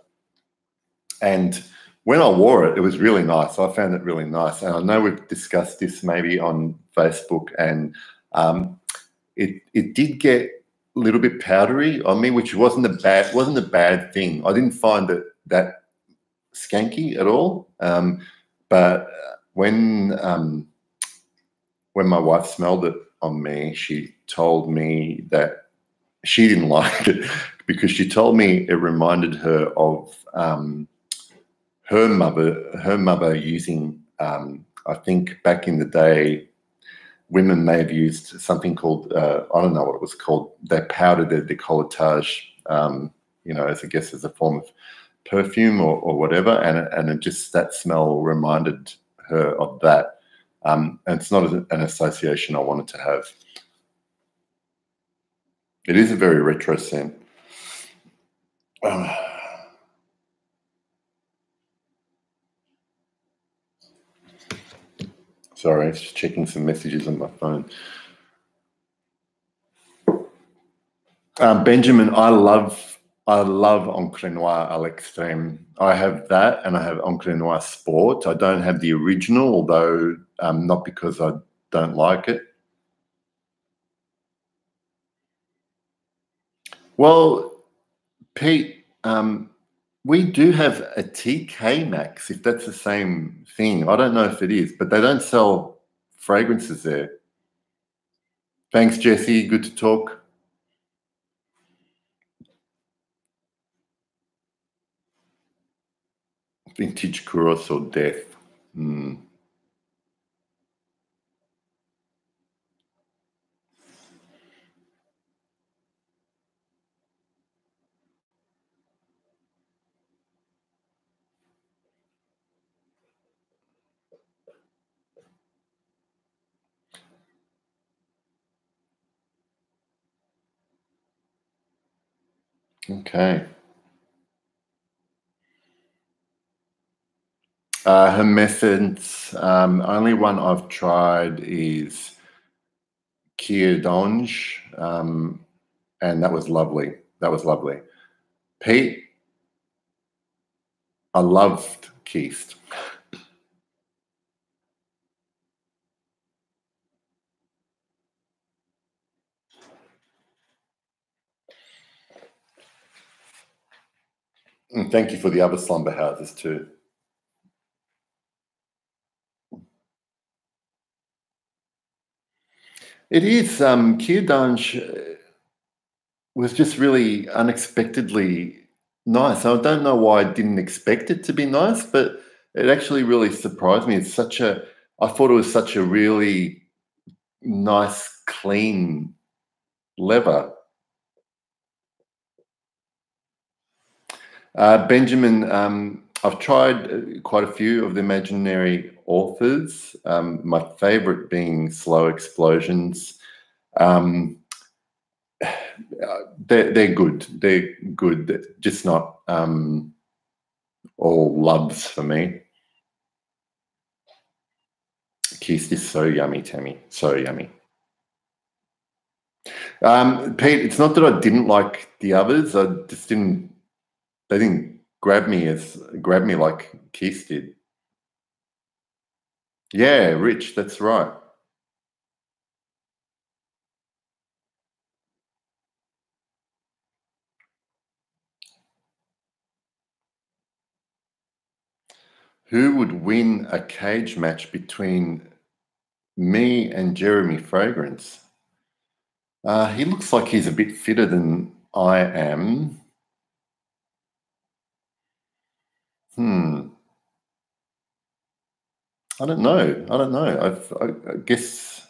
and when I wore it, it was really nice. I found it really nice, and I know we've discussed this maybe on Facebook, and it did get a little bit powdery on me, which wasn't a bad thing. I didn't find it that skanky at all, but when my wife smelled it on me, she told me that she didn't like it because she told me it reminded her of her mother using, I think back in the day, women may have used something called, I don't know what it was called. They powdered their décolletage, as I guess as a form of perfume or whatever. And it just, that smell reminded her of that. And it's not an association I wanted to have. It is a very retro scent. Sorry, just checking some messages on my phone. Benjamin, I love Encre Noir à l'Extrême. I have that, and I have Encre Noir Sport. I don't have the original, although not because I don't like it. Well, Pete, we do have a TK Maxx, if that's the same thing. I don't know if it is, but they don't sell fragrances there. Thanks, Jesse. Good to talk. Vintage Kuros or Death. Okay. Her methods, only one I've tried is Kier Donge, and that was lovely. That was lovely. Pete, I loved Keist. And thank you for the other slumber houses too. It is. Kier Donge was just really unexpectedly nice. I don't know why I didn't expect it to be nice, but it actually really surprised me. I thought it was such a really nice, clean leather. Benjamin, I've tried quite a few of the imaginary authors. My favorite being Slow Explosions. They're good. They're good. Just not all loves for me. Keist is so yummy, Tammy. So yummy. Pete, it's not that I didn't like the others. I just didn't. They didn't grab me like Keist did. Yeah, Rich. That's right. Who would win a cage match between me and Jeremy Fragrance? He looks like he's a bit fitter than I am. I don't know. I don't know. I guess,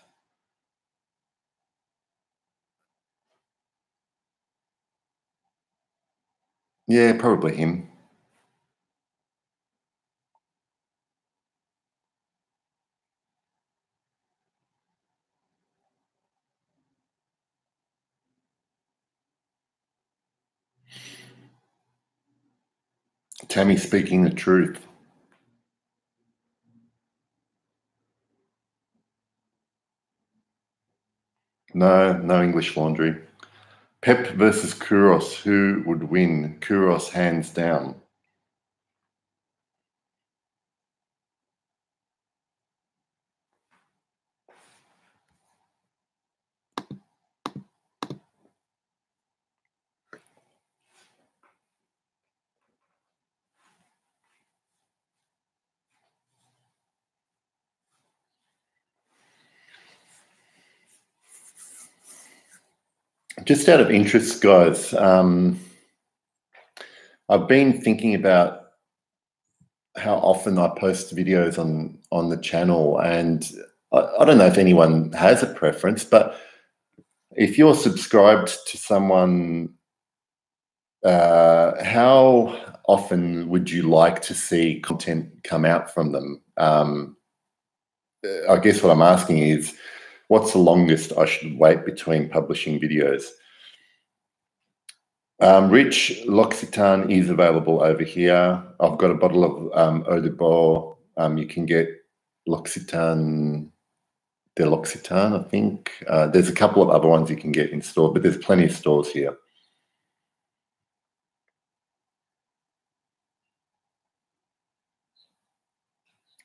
yeah, probably him. Tammy speaking the truth. No, no English laundry. Pep versus Kuros. Who would win? Kuros hands down. Just out of interest, guys, I've been thinking about how often I post videos on the channel, and I don't know if anyone has a preference, but if you're subscribed to someone, how often would you like to see content come out from them? I guess what I'm asking is, what's the longest I should wait between publishing videos? Rich, L'Occitane is available over here. I've got a bottle of Eau de Bois. You can get L'Occitane, de L'Occitane, I think. There's a couple of other ones you can get in store, but there's plenty of stores here.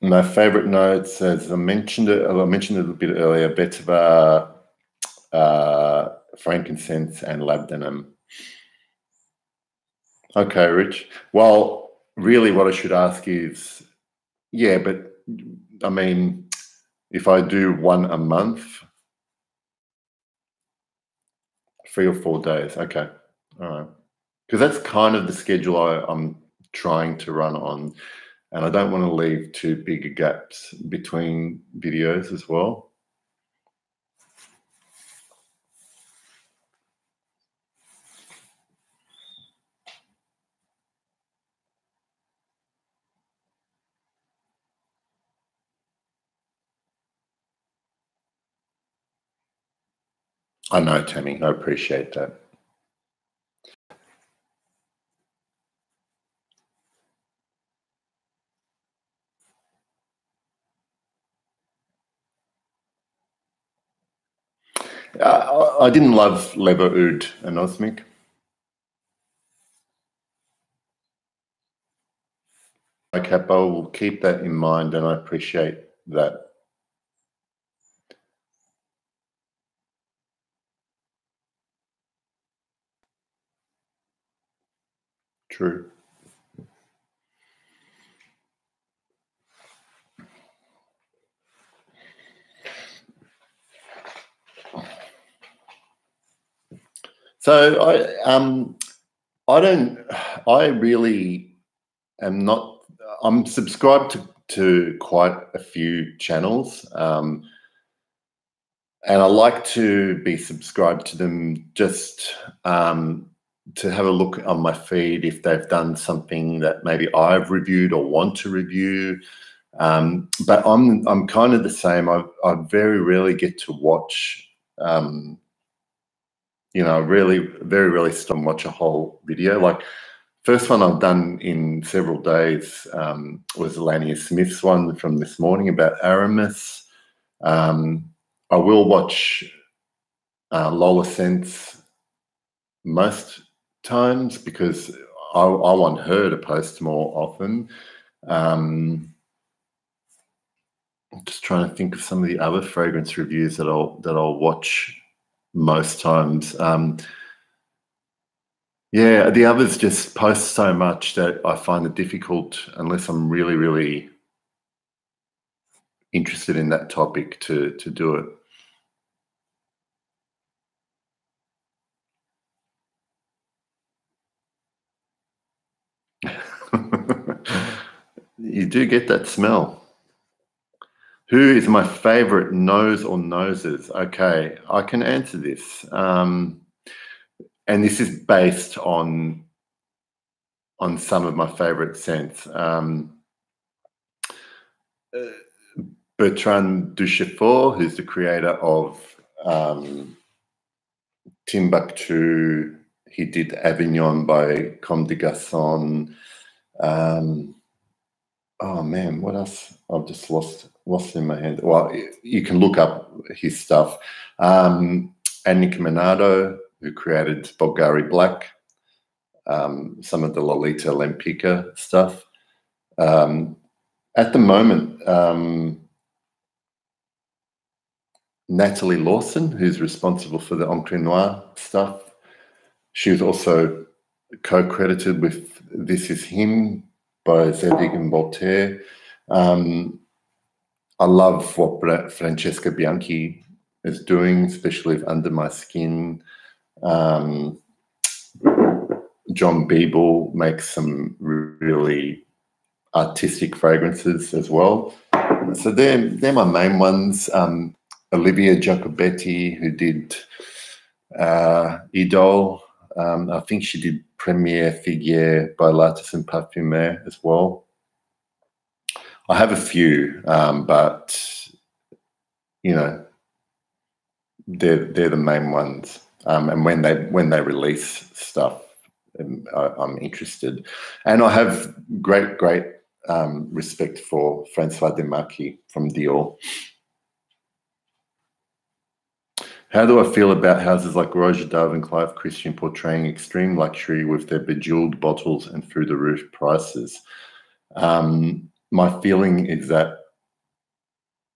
My favorite notes, as I mentioned it a bit earlier, vetiver, frankincense, and labdanum. Okay, Rich. Well, really, what I should ask is, yeah, but I mean, if I do one a month, 3 or 4 days, okay, all right, because that's kind of the schedule I'm trying to run on, and I don't want to leave too big gaps between videos as well. I know, Tammy. I appreciate that. I didn't love Lever Oud and Osmic. Okay, I will keep that in mind, and I appreciate that. True. So I don't. I really am not. I'm subscribed to quite a few channels, and I like to be subscribed to them just to have a look on my feed if they've done something that maybe I've reviewed or want to review. But I'm kind of the same. I very rarely get to watch. Really, very rarely stop and watch a whole video. Like, first one I've done in several days was Lania Smith's one from this morning about Aramis. I will watch Lola Sense most times because I want her to post more often. I'm just trying to think of some of the other fragrance reviews that I'll watch most times. Yeah, the others just post so much that I find it difficult, unless I'm really, really interested in that topic, to do it. You do get that smell. Who is my favorite nose or noses? Okay, I can answer this. And this is based on some of my favorite scents. Bertrand Duchefort, who's the creator of Timbuktu. He did Avignon by Comme des Garçons. Oh man, what else? I've just lost in my hand. Well, you can look up his stuff. Annick Menardo, who created Bulgari Black, some of the Lolita Lempicka stuff. At the moment, Natalie Lawson, who's responsible for the Encre Noire stuff, she was also co-credited with This Is Him by Zadig and Voltaire. I love what Francesca Bianchi is doing, especially with Under My Skin. John Beeble makes some really artistic fragrances as well. So they're my main ones. Olivia Giacobetti, who did Idole. I think she did Premiere Figuier by L'Artisan Parfumé as well. I have a few, but you know, they're the main ones. And when they release stuff, I'm interested. And I have great respect for Francois Demarchi from Dior. How do I feel about houses like Roger Dove and Clive Christian portraying extreme luxury with their bejeweled bottles and through-the-roof prices? My feeling is that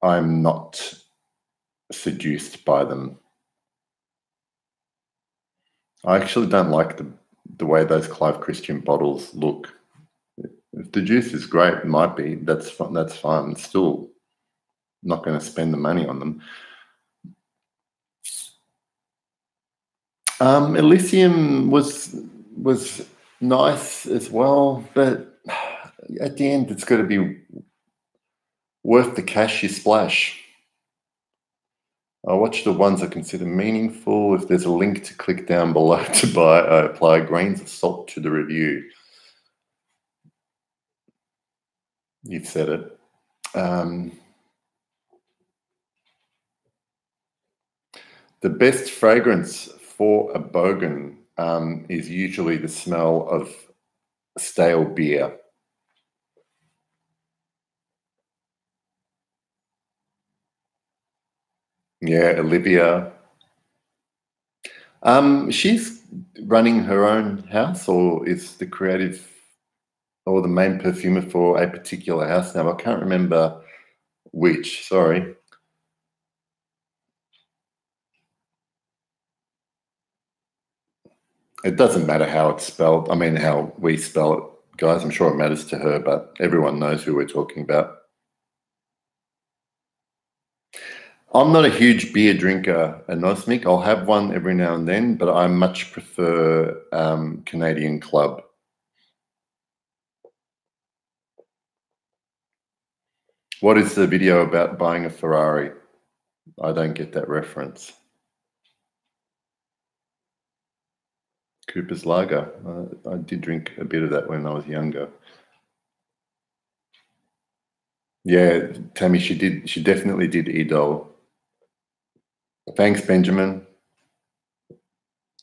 I'm not seduced by them. I actually don't like the way those Clive Christian bottles look. If the juice is great, it might be. That's fine. I'm still not going to spend the money on them. Elysium was nice as well, but at the end, it's got to be worth the cash you splash. I watch the ones I consider meaningful. If there's a link to click down below to buy, I apply grains of salt to the review. You've said it. The best fragrance for a bogan is usually the smell of stale beer. Yeah, Olivia. She's running her own house, or is the creative or the main perfumer for a particular house now. I can't remember which, sorry. It doesn't matter how it's spelled. I mean, how we spell it, guys. I'm sure it matters to her, but everyone knows who we're talking about. I'm not a huge beer drinker, Anosmic. I'll have one every now and then, but I much prefer Canadian Club. What is the video about buying a Ferrari? I don't get that reference. Cooper's Lager. I did drink a bit of that when I was younger. Yeah, Tammy, she definitely did Idol. Thanks, Benjamin.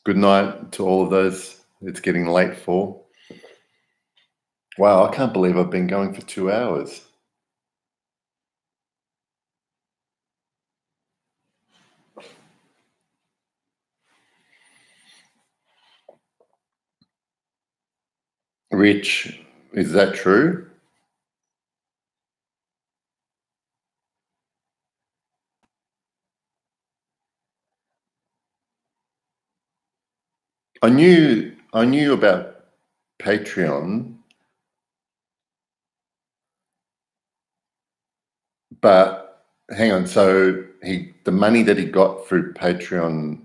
Good night to all of those. It's getting late for. Wow, I can't believe I've been going for 2 hours. Rich, is that true? I knew about Patreon, but hang on. So the money that he got through Patreon,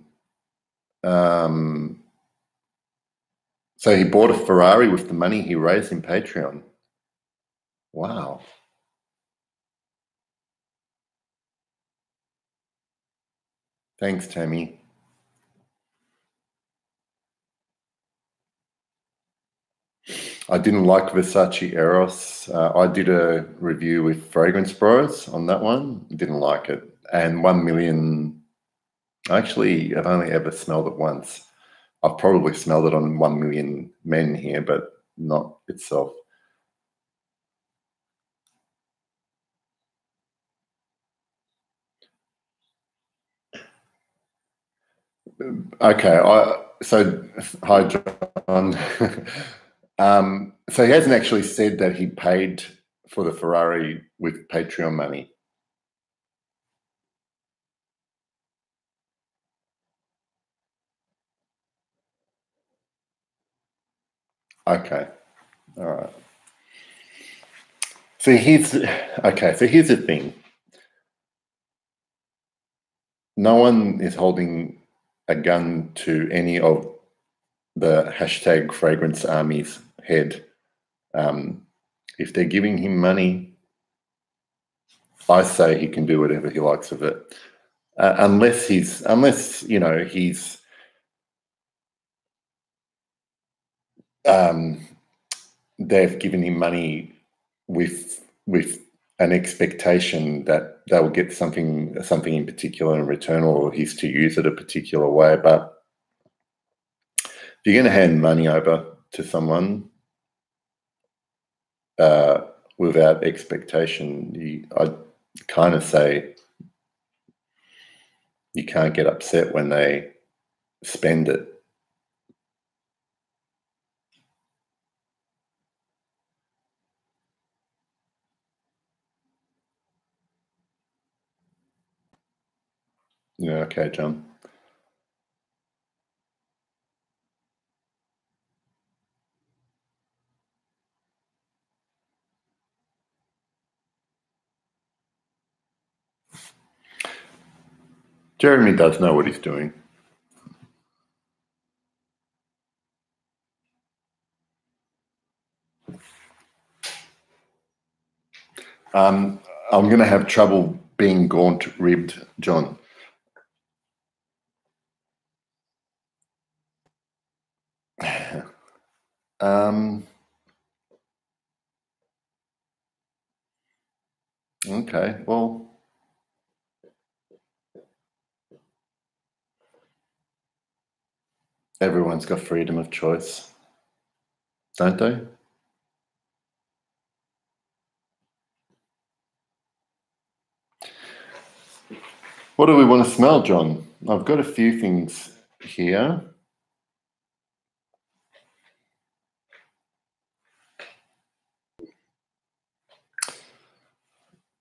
so he bought a Ferrari with the money he raised in Patreon. Wow. Thanks, Tammy. I didn't like Versace Eros. I did a review with Fragrance Bros on that one. Didn't like it. And 1 million, actually, I've only ever smelled it once. I've probably smelled it on 1 million men here, but not itself. Okay. So, hi, John. So he hasn't actually said that he paid for the Ferrari with Patreon money. Okay. All right. So here's the thing. No one is holding a gun to any of the hashtag fragrance army's head. If they're giving him money, I say he can do whatever he likes with it, unless he's they've given him money with an expectation that they'll get something in particular in return, or he's to use it a particular way. But if you're going to hand money over to someone without expectation, I'd kind of say you can't get upset when they spend it. Yeah, okay, John. Jeremy does know what he's doing. I'm going to have trouble being gaunt-ribbed, John. Okay, well, everyone's got freedom of choice, don't they? What do we want to smell, John? I've got a few things here.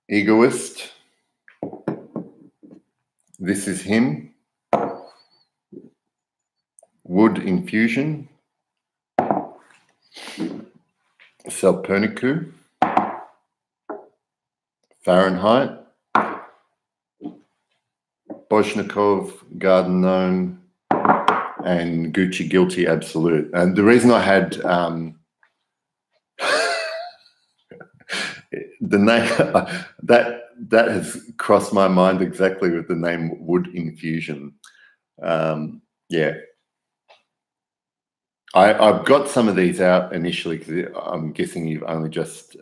Egoist. This is him. Wood infusion. Salpernicou. Fahrenheit. Boshnikov, Garden Gnome, and Gucci Guilty Absolute. And the reason I had the name that has crossed my mind exactly with the name Wood Infusion. Yeah, I've got some of these out initially because I'm guessing you've only just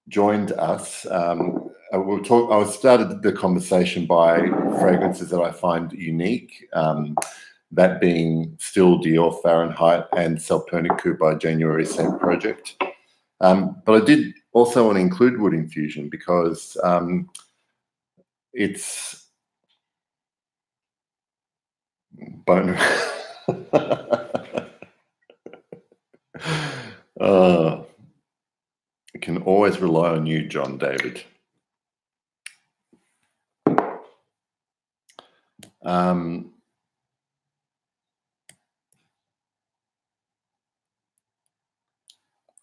joined us. I started the conversation by fragrances that I find unique. That being Still Dior Fahrenheit and Salpernicou by January Scent Project. But I did also want to include Wood Infusion because it's bone. I can always rely on you, John David.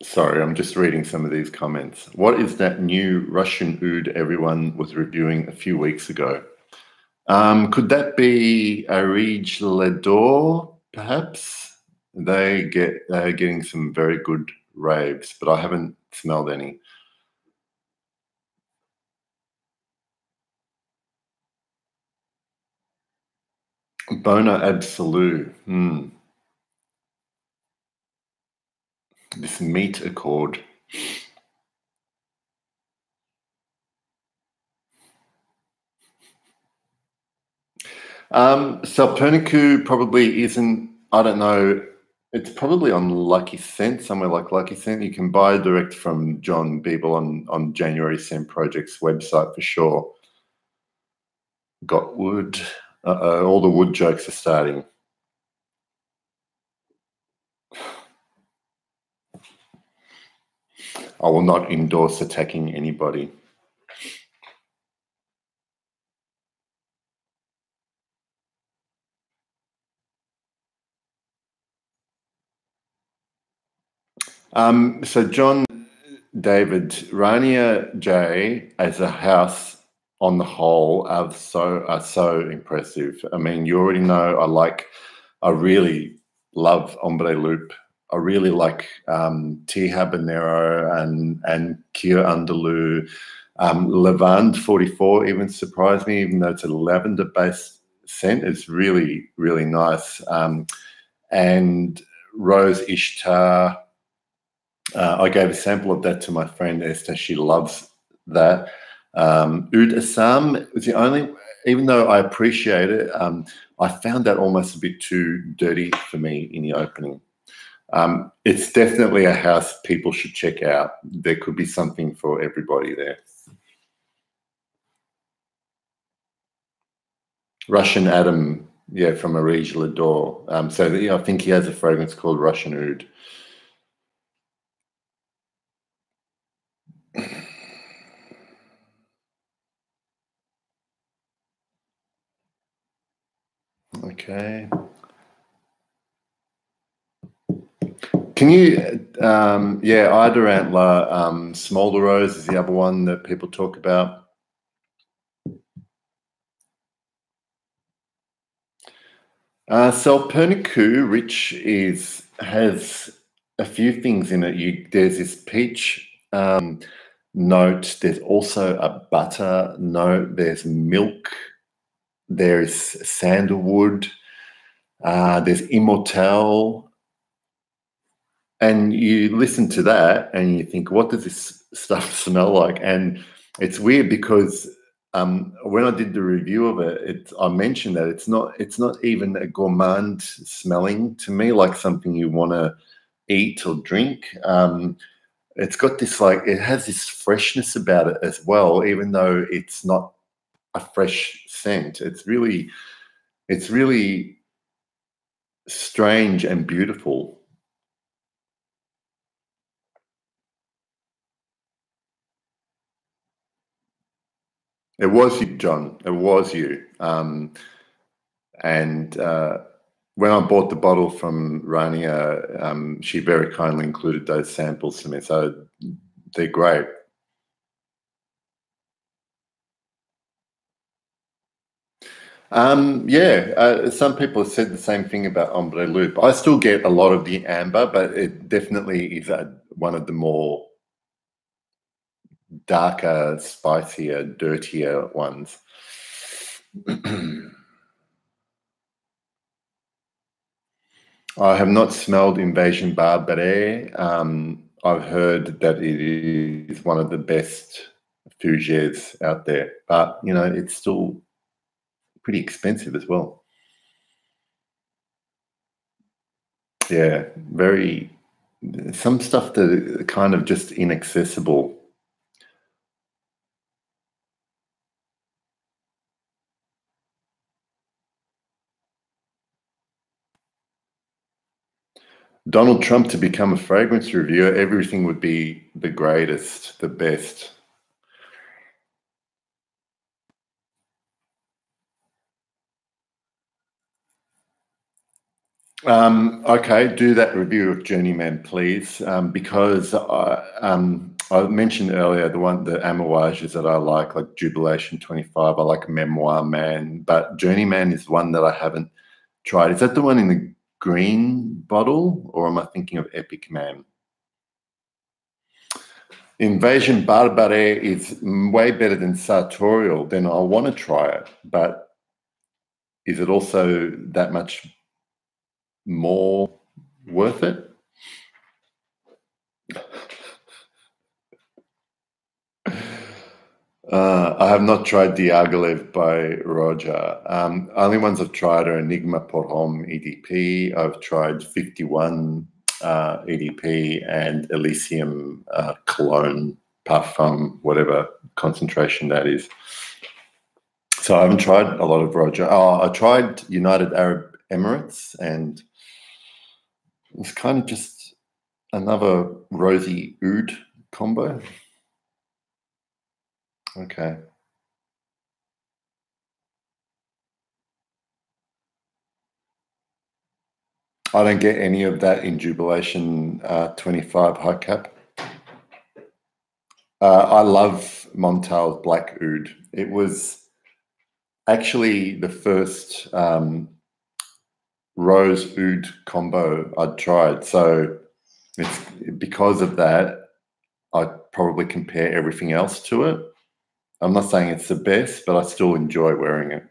Sorry, I'm just reading some of these comments. What is that new Russian oud everyone was reviewing a few weeks ago? Could that be Arige Ledor, perhaps? They're getting some very good raves, but I haven't smelled any. Bona Absolute. This meat accord. Salpernicu probably isn't, I don't know, it's probably on Lucky Scent, somewhere like Lucky Scent. You can buy direct from John Beeble on January Scent Project's website for sure. Got wood. All the wood jokes are starting. I will not endorse attacking anybody. So John David, Rania J as a house on the whole are so impressive. I mean, you already know I really love Ombre Loop. I really like T Habanero and Kia Andalou. Lavande 44 even surprised me, even though it's a lavender based scent. It's really, really nice. And Rose Ishtar. I gave a sample of that to my friend Esther. She loves that. Oud Assam was the only, even though I appreciate it, I found that almost a bit too dirty for me in the opening. It's definitely a house people should check out. There could be something for everybody there. Russian Adam, yeah, from Arige Lador. I think he has a fragrance called Russian Oud. Okay. Can you, Ida Antler, Smolder Rose is the other one that people talk about. Salpernicu, Rich, has a few things in it. There's this peach note. There's also a butter note. There's milk. There's sandalwood. There's immortelle. And you listen to that and you think, what does this stuff smell like? And it's weird because when I did the review of it, I mentioned that it's not even a gourmand smelling to me, like something you want to eat or drink. It's got this, like, it has this freshness about it as well, even though it's not a fresh scent. It's really strange and beautiful. It was you, John. It was you. And when I bought the bottle from Rania, she very kindly included those samples to me. So they're great. Some people have said the same thing about Ombre Loop. I still get a lot of the amber, but it definitely is one of the more darker, spicier, dirtier ones. I have not smelled Invasion Barbare. I've heard that it is one of the best fougères out there, but it's still pretty expensive as well. Yeah, some stuff that are kind of just inaccessible. Donald Trump to become a fragrance reviewer, everything would be the greatest, the best. Okay, do that review of Journeyman, please, because I mentioned earlier the amouages that I like Jubilation 25. I like Memoir Man, but Journeyman is one that I haven't tried. Is that the one in the green bottle, or am I thinking of Epic Man? Invasion Barbare is way better than Sartorial. Then I want to try it, but is it also that much more worth it? I have not tried Diaghilev by Roger. Only ones I've tried are Enigma Porhom EDP. I've tried 51 EDP and Elysium Cologne Parfum, whatever concentration that is. So I haven't tried a lot of Roger. Oh, I tried United Arab Emirates, and it's kind of just another rosy oud combo. Okay. I don't get any of that in Jubilation 25 high cap. I love Montal's Black Oud. It was actually the first rose oud combo I'd tried. So it's because of that, I'd probably compare everything else to it. I'm not saying it's the best, but I still enjoy wearing it.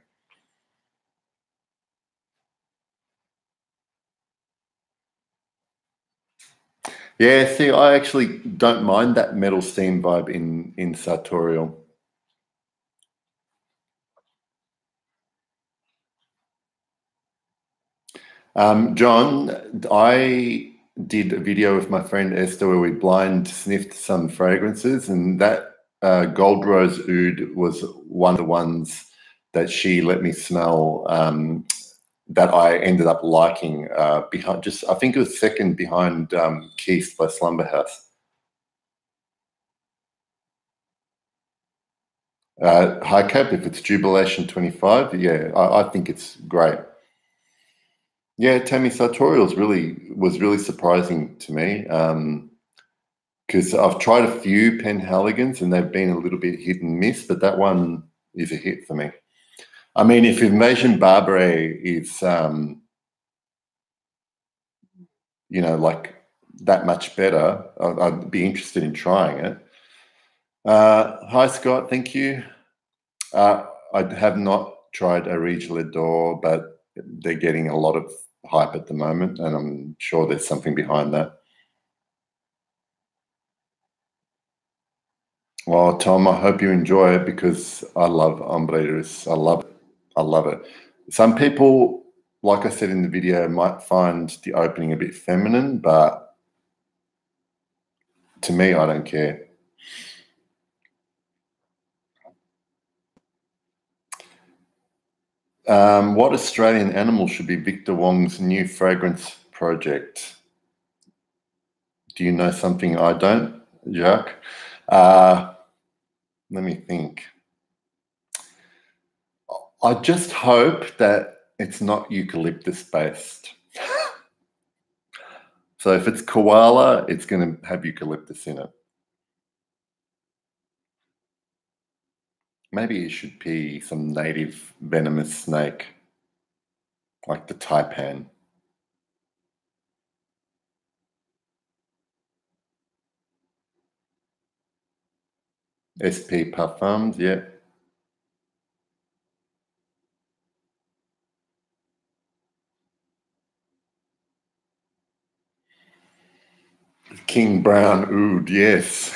Yeah, see, I actually don't mind that metal steam vibe in Sartorial. John, I did a video with my friend Esther where we blind sniffed some fragrances, and that Gold Rose Oud was one of the ones that she let me smell that I ended up liking behind. Just I think it was second behind Keith by Slumberhouse. High cap, if it's Jubilation 25, yeah, I think it's great. Yeah, Tammy Sartorial's was really surprising to me because I've tried a few Penhaligans and they've been a little bit hit and miss, but that one is a hit for me. I mean, if Invasion Barbare is, you know, like that much better, I'd be interested in trying it. Hi, Scott. Thank you. I have not tried a Regional Adore, but they're getting a lot of hype at the moment, and I'm sure there's something behind that. Well, Tom, I hope you enjoy it because I love ombreros. I love it. I love it. Some people, like I said in the video, might find the opening a bit feminine, but to me, I don't care. What Australian animal should be Victor Wong's new fragrance project? Do you know something I don't, Jacques? Let me think. I just hope that it's not eucalyptus based. So if it's koala, it's going to have eucalyptus in it. Maybe it should be some native venomous snake, like the taipan. SP Parfums, yeah. King Brown Oud, yes.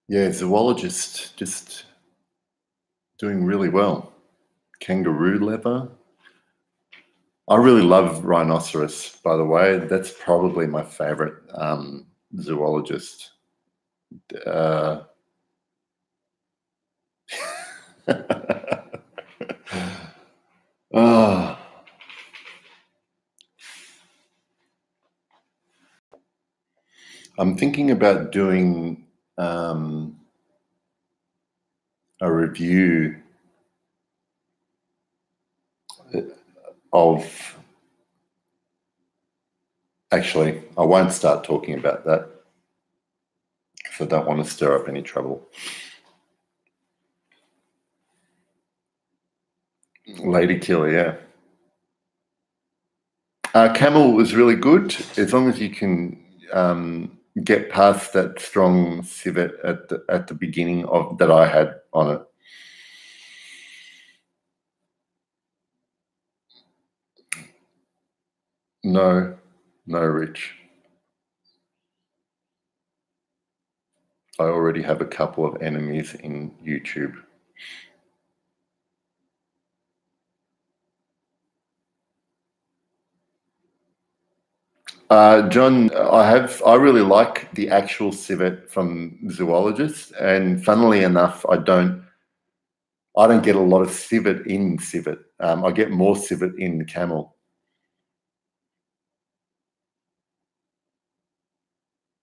Yeah, zoologist just doing really well. Kangaroo leather. I really love rhinoceros, by the way. That's probably my favorite zoologist. Oh. I'm thinking about doing a review of. Actually, I won't start talking about that because I don't want to stir up any trouble. Lady killer, yeah. Camel was really good as long as you can get past that strong civet at the beginning of that I had on it. No, no, Rich. I already have a couple of enemies in YouTube. John, I really like the actual civet from zoologists, and funnily enough, I don't get a lot of civet in civet. I get more civet in camel.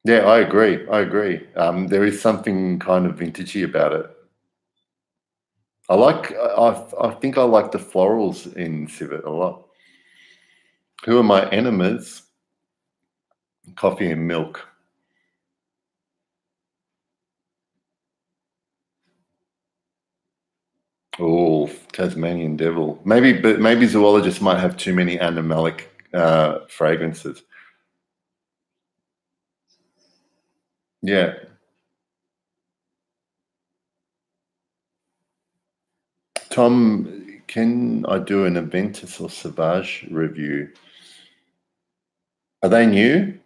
Yeah, I agree. I agree. There is something kind of vintagey about it. I think I like the florals in civet a lot. Who are my enemies? Coffee and milk. Oh, Tasmanian devil. Maybe, but maybe zoologists might have too many animalic fragrances. Yeah. Tom, can I do an Aventus or Sauvage review? Are they new?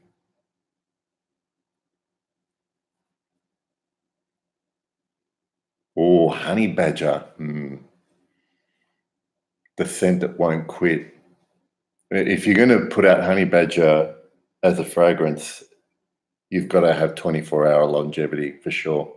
Oh, honey badger. The scent that won't quit. If you're going to put out honey badger as a fragrance, you've got to have 24-hour longevity for sure.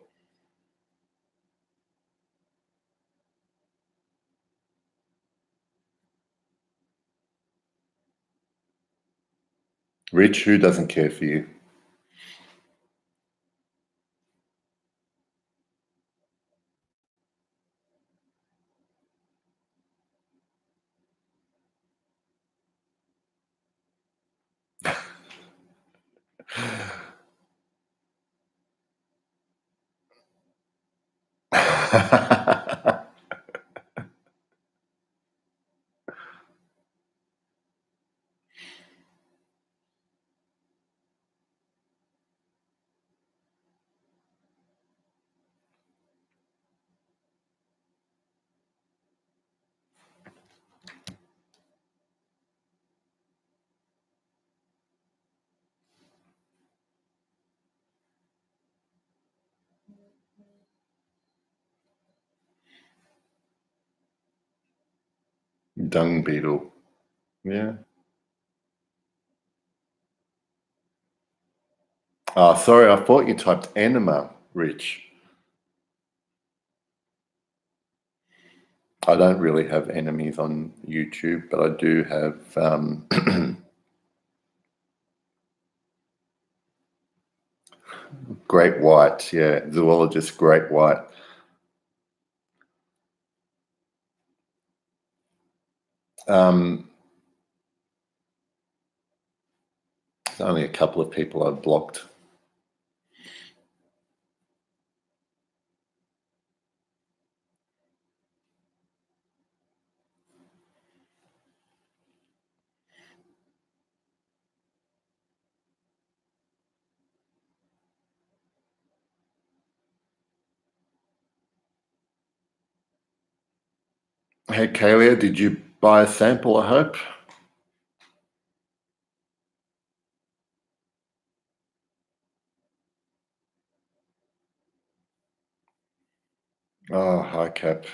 Rich, who doesn't care for you? Dung beetle. Yeah. Oh, sorry, I thought you typed enema, Rich. I don't really have enemies on YouTube, but I do have great white. Yeah, zoologist great white. There's only a couple of people I've blocked. Hey, Kalia, did you buy a sample, I hope? Oh, high cap.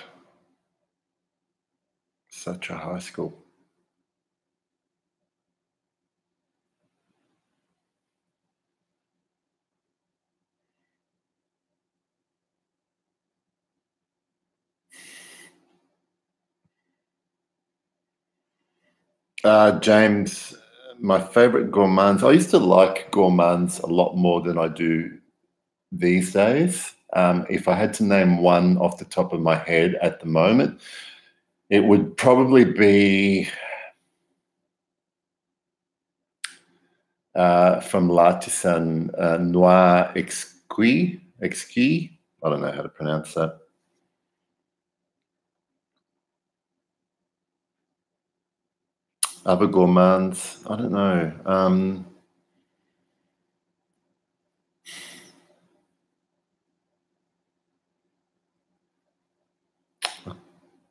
Such a high school. James, my favorite gourmands. I used to like gourmands a lot more than I do these days. If I had to name one off the top of my head at the moment, it would probably be from L'Artisan Noir Exquis. Exquis. I don't know how to pronounce that. Other gourmands, I don't know.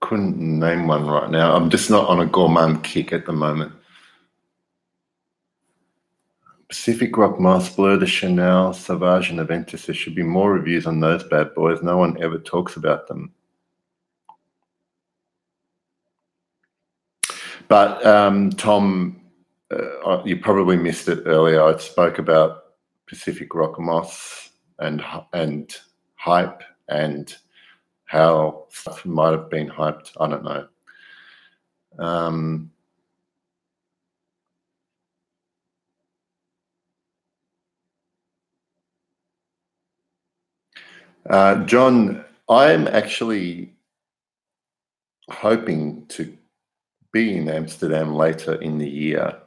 Couldn't name one right now. I'm just not on a gourmand kick at the moment. Pacific Rock, Mars, Bleu de Chanel, Sauvage, and Aventus. There should be more reviews on those bad boys. No one ever talks about them. But Tom, you probably missed it earlier. I spoke about Pacific Rock Moss and hype and how stuff might have been hyped. I don't know. John, I'm actually hoping to be in Amsterdam later in the year.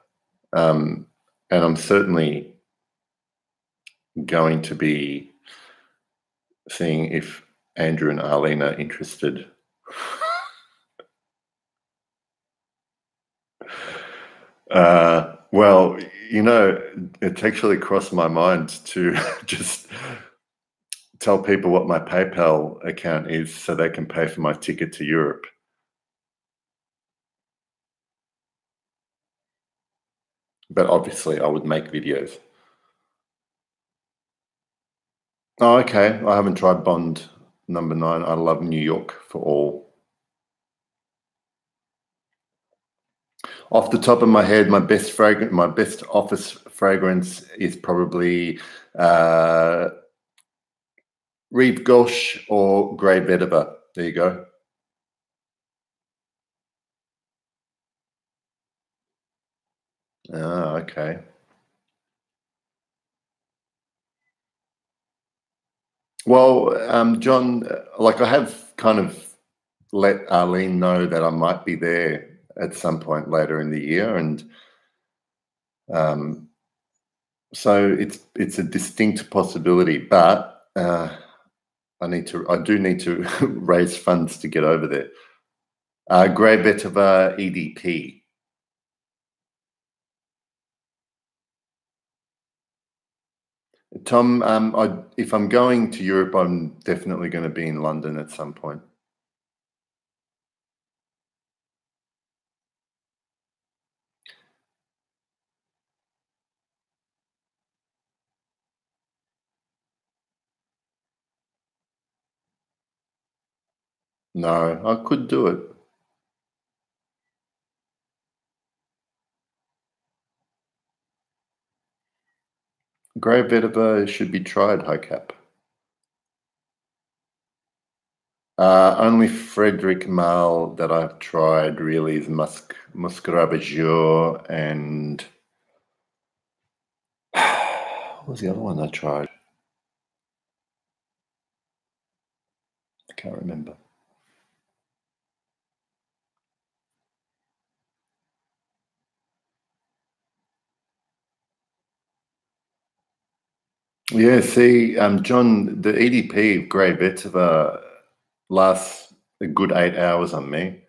And I'm certainly going to be seeing if Andrew and Arlene are interested. Well, you know, it actually crossed my mind to just tell people what my PayPal account is so they can pay for my ticket to Europe. But obviously, I would make videos. Oh, okay. I haven't tried Bond number 9. I love New York for all. Off the top of my head, my best office fragrance is probably Rive Gauche or Grey Vetiver. There you go. Ah, okay. Well, John, like I have kind of let Arlene know that I might be there at some point later in the year, and so it's a distinct possibility. But I do need to raise funds to get over there. Grey Vetiver EDP. Tom, if I'm going to Europe, I'm definitely going to be in London at some point. No, I could do it. Grey Vetiver should be tried, high cap. Only Frederic Malle that I've tried really is Muscaravageur and what was the other one I tried? I can't remember. Yeah, see, John, the EDP of Grey Vetiver lasts a good 8 hours on me.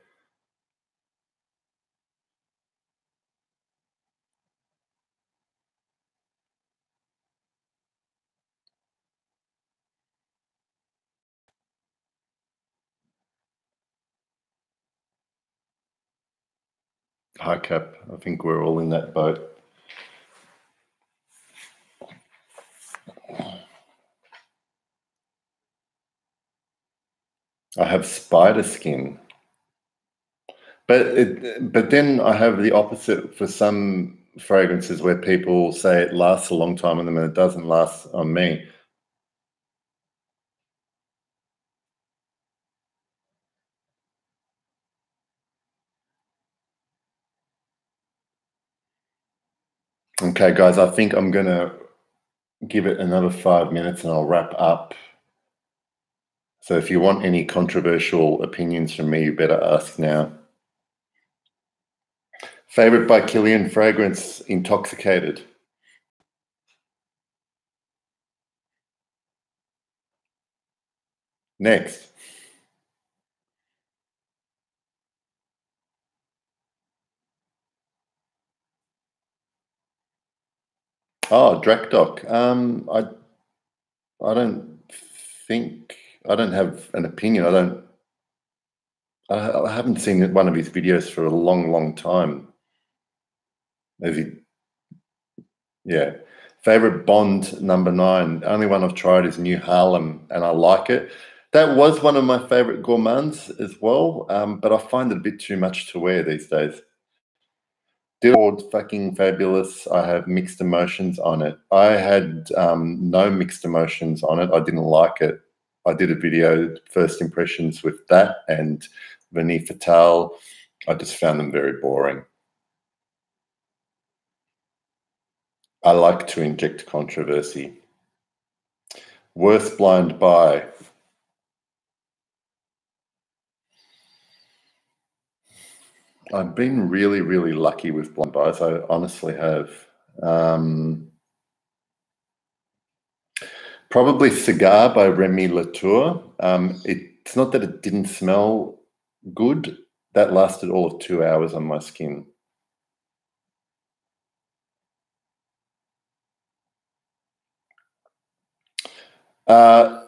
High cap, I think we're all in that boat. I have spider skin. But then I have the opposite for some fragrances where people say it lasts a long time on them and it doesn't last on me. Okay, guys, I think I'm going to give it another 5 minutes and I'll wrap up. So if you want any controversial opinions from me, you better ask now. Favorite by Killian fragrance, Intoxicated. Next. Oh, Drakdoc. I don't think I don't have an opinion. I haven't seen one of his videos for a long, long time. Has he? Yeah. Favorite Bond number 9. The only one I've tried is New Harlem, and I like it. That was one of my favorite gourmands as well, but I find it a bit too much to wear these days. Still fucking fabulous. I have mixed emotions on it. I had no mixed emotions on it. I didn't like it. I did a video, first impressions with that and Vanille Fatale. I just found them very boring. I like to inject controversy. Worst blind buy. I've been really, really lucky with blind buys. I honestly have. Probably Cigar by Remy Latour. It's not that it didn't smell good. That lasted all of 2 hours on my skin. Uh,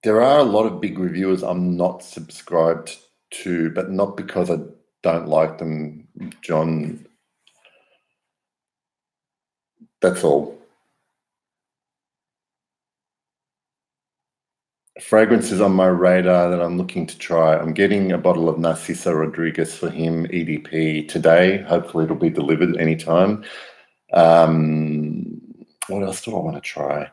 there are a lot of big reviewers I'm not subscribed to, but not because I don't like them, John. That's all. Fragrances on my radar that I'm looking to try. I'm getting a bottle of Narcisa Rodriguez for him, EDP, today. Hopefully it'll be delivered anytime. What else do I want to try?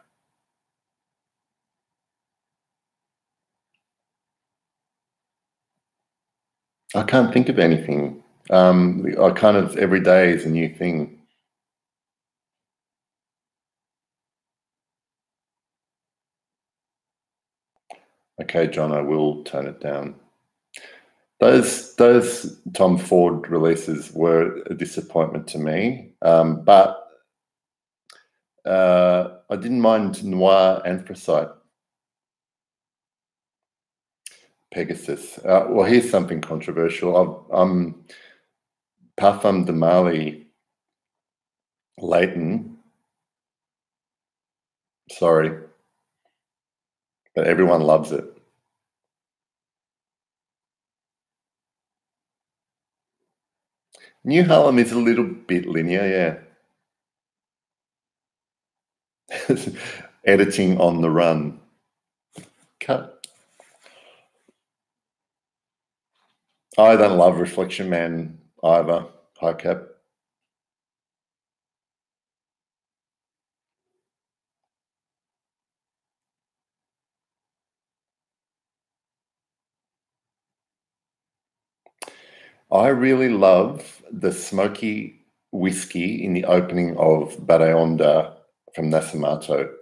I can't think of anything. I kind of every day is a new thing. Okay, John, I will turn it down. Those Tom Ford releases were a disappointment to me, but I didn't mind Noir Anthracite, Pegasus. Well, here's something controversial. Parfum de Marly, Leighton. Sorry, but everyone loves it. New Harlem is a little bit linear, yeah. Editing on the run. Cut. I don't love Reflection Man either. High cap. I really love the smoky whiskey in the opening of Barraonda from Nasamato.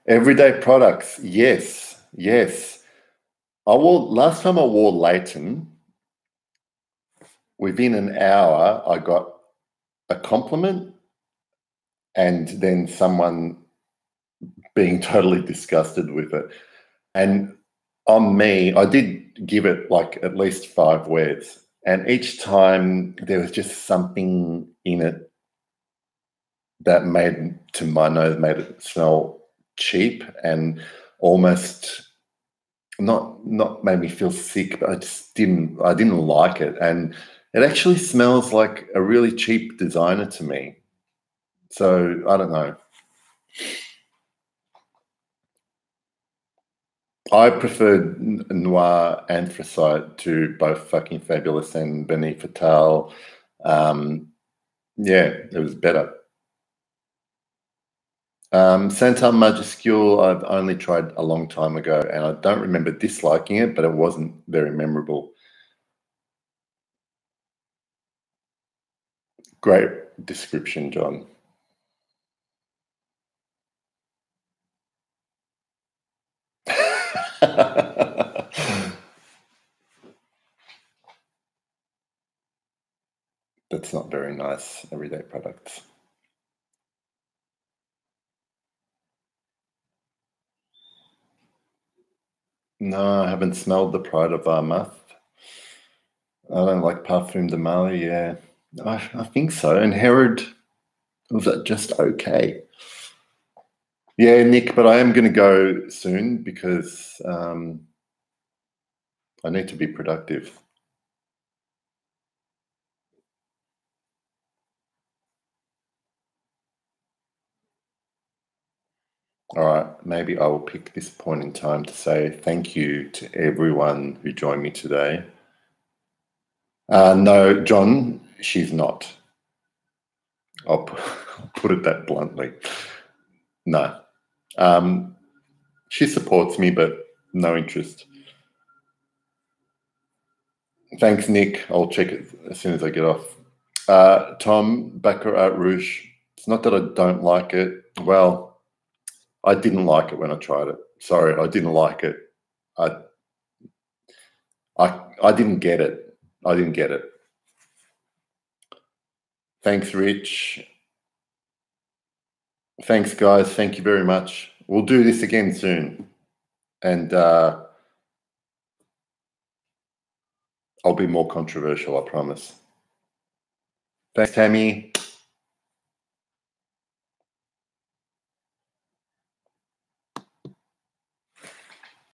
Everyday products, yes, yes. Last time I wore Leighton, within an hour, I got a compliment and then someone being totally disgusted with it. And on me, I did give it like at least 5 wears. And each time there was just something in it that to my nose, made it smell cheap and almost not made me feel sick, but I didn't like it. And it actually smells like a really cheap designer to me. So I don't know. I preferred Noir Anthracite to both fucking Fabulous and Benny Fatale. Yeah, it was better. Santal Majuscule, I've only tried a long time ago, and I don't remember disliking it, but it wasn't very memorable. Great description, John. That's not very nice, everyday products. No, I haven't smelled the Pride of Armagh. I don't like Parfum de Mali. Yeah, I think so. And Herod, was that just okay? Yeah, Nick, but I am going to go soon because I need to be productive. All right, maybe I will pick this point in time to say thank you to everyone who joined me today. No, John, she's not. I'll put it that bluntly. No. She supports me, but no interest. Thanks, Nick. I'll check it as soon as I get off. Tom, Baccarat Rouge. It's not that I don't like it. Well, I didn't like it when I tried it. Sorry, I didn't like it. I I didn't get it. I didn't get it. Thanks, Rich. Thanks, guys. Thank you very much. We'll do this again soon. And I'll be more controversial, I promise. Thanks, Tammy.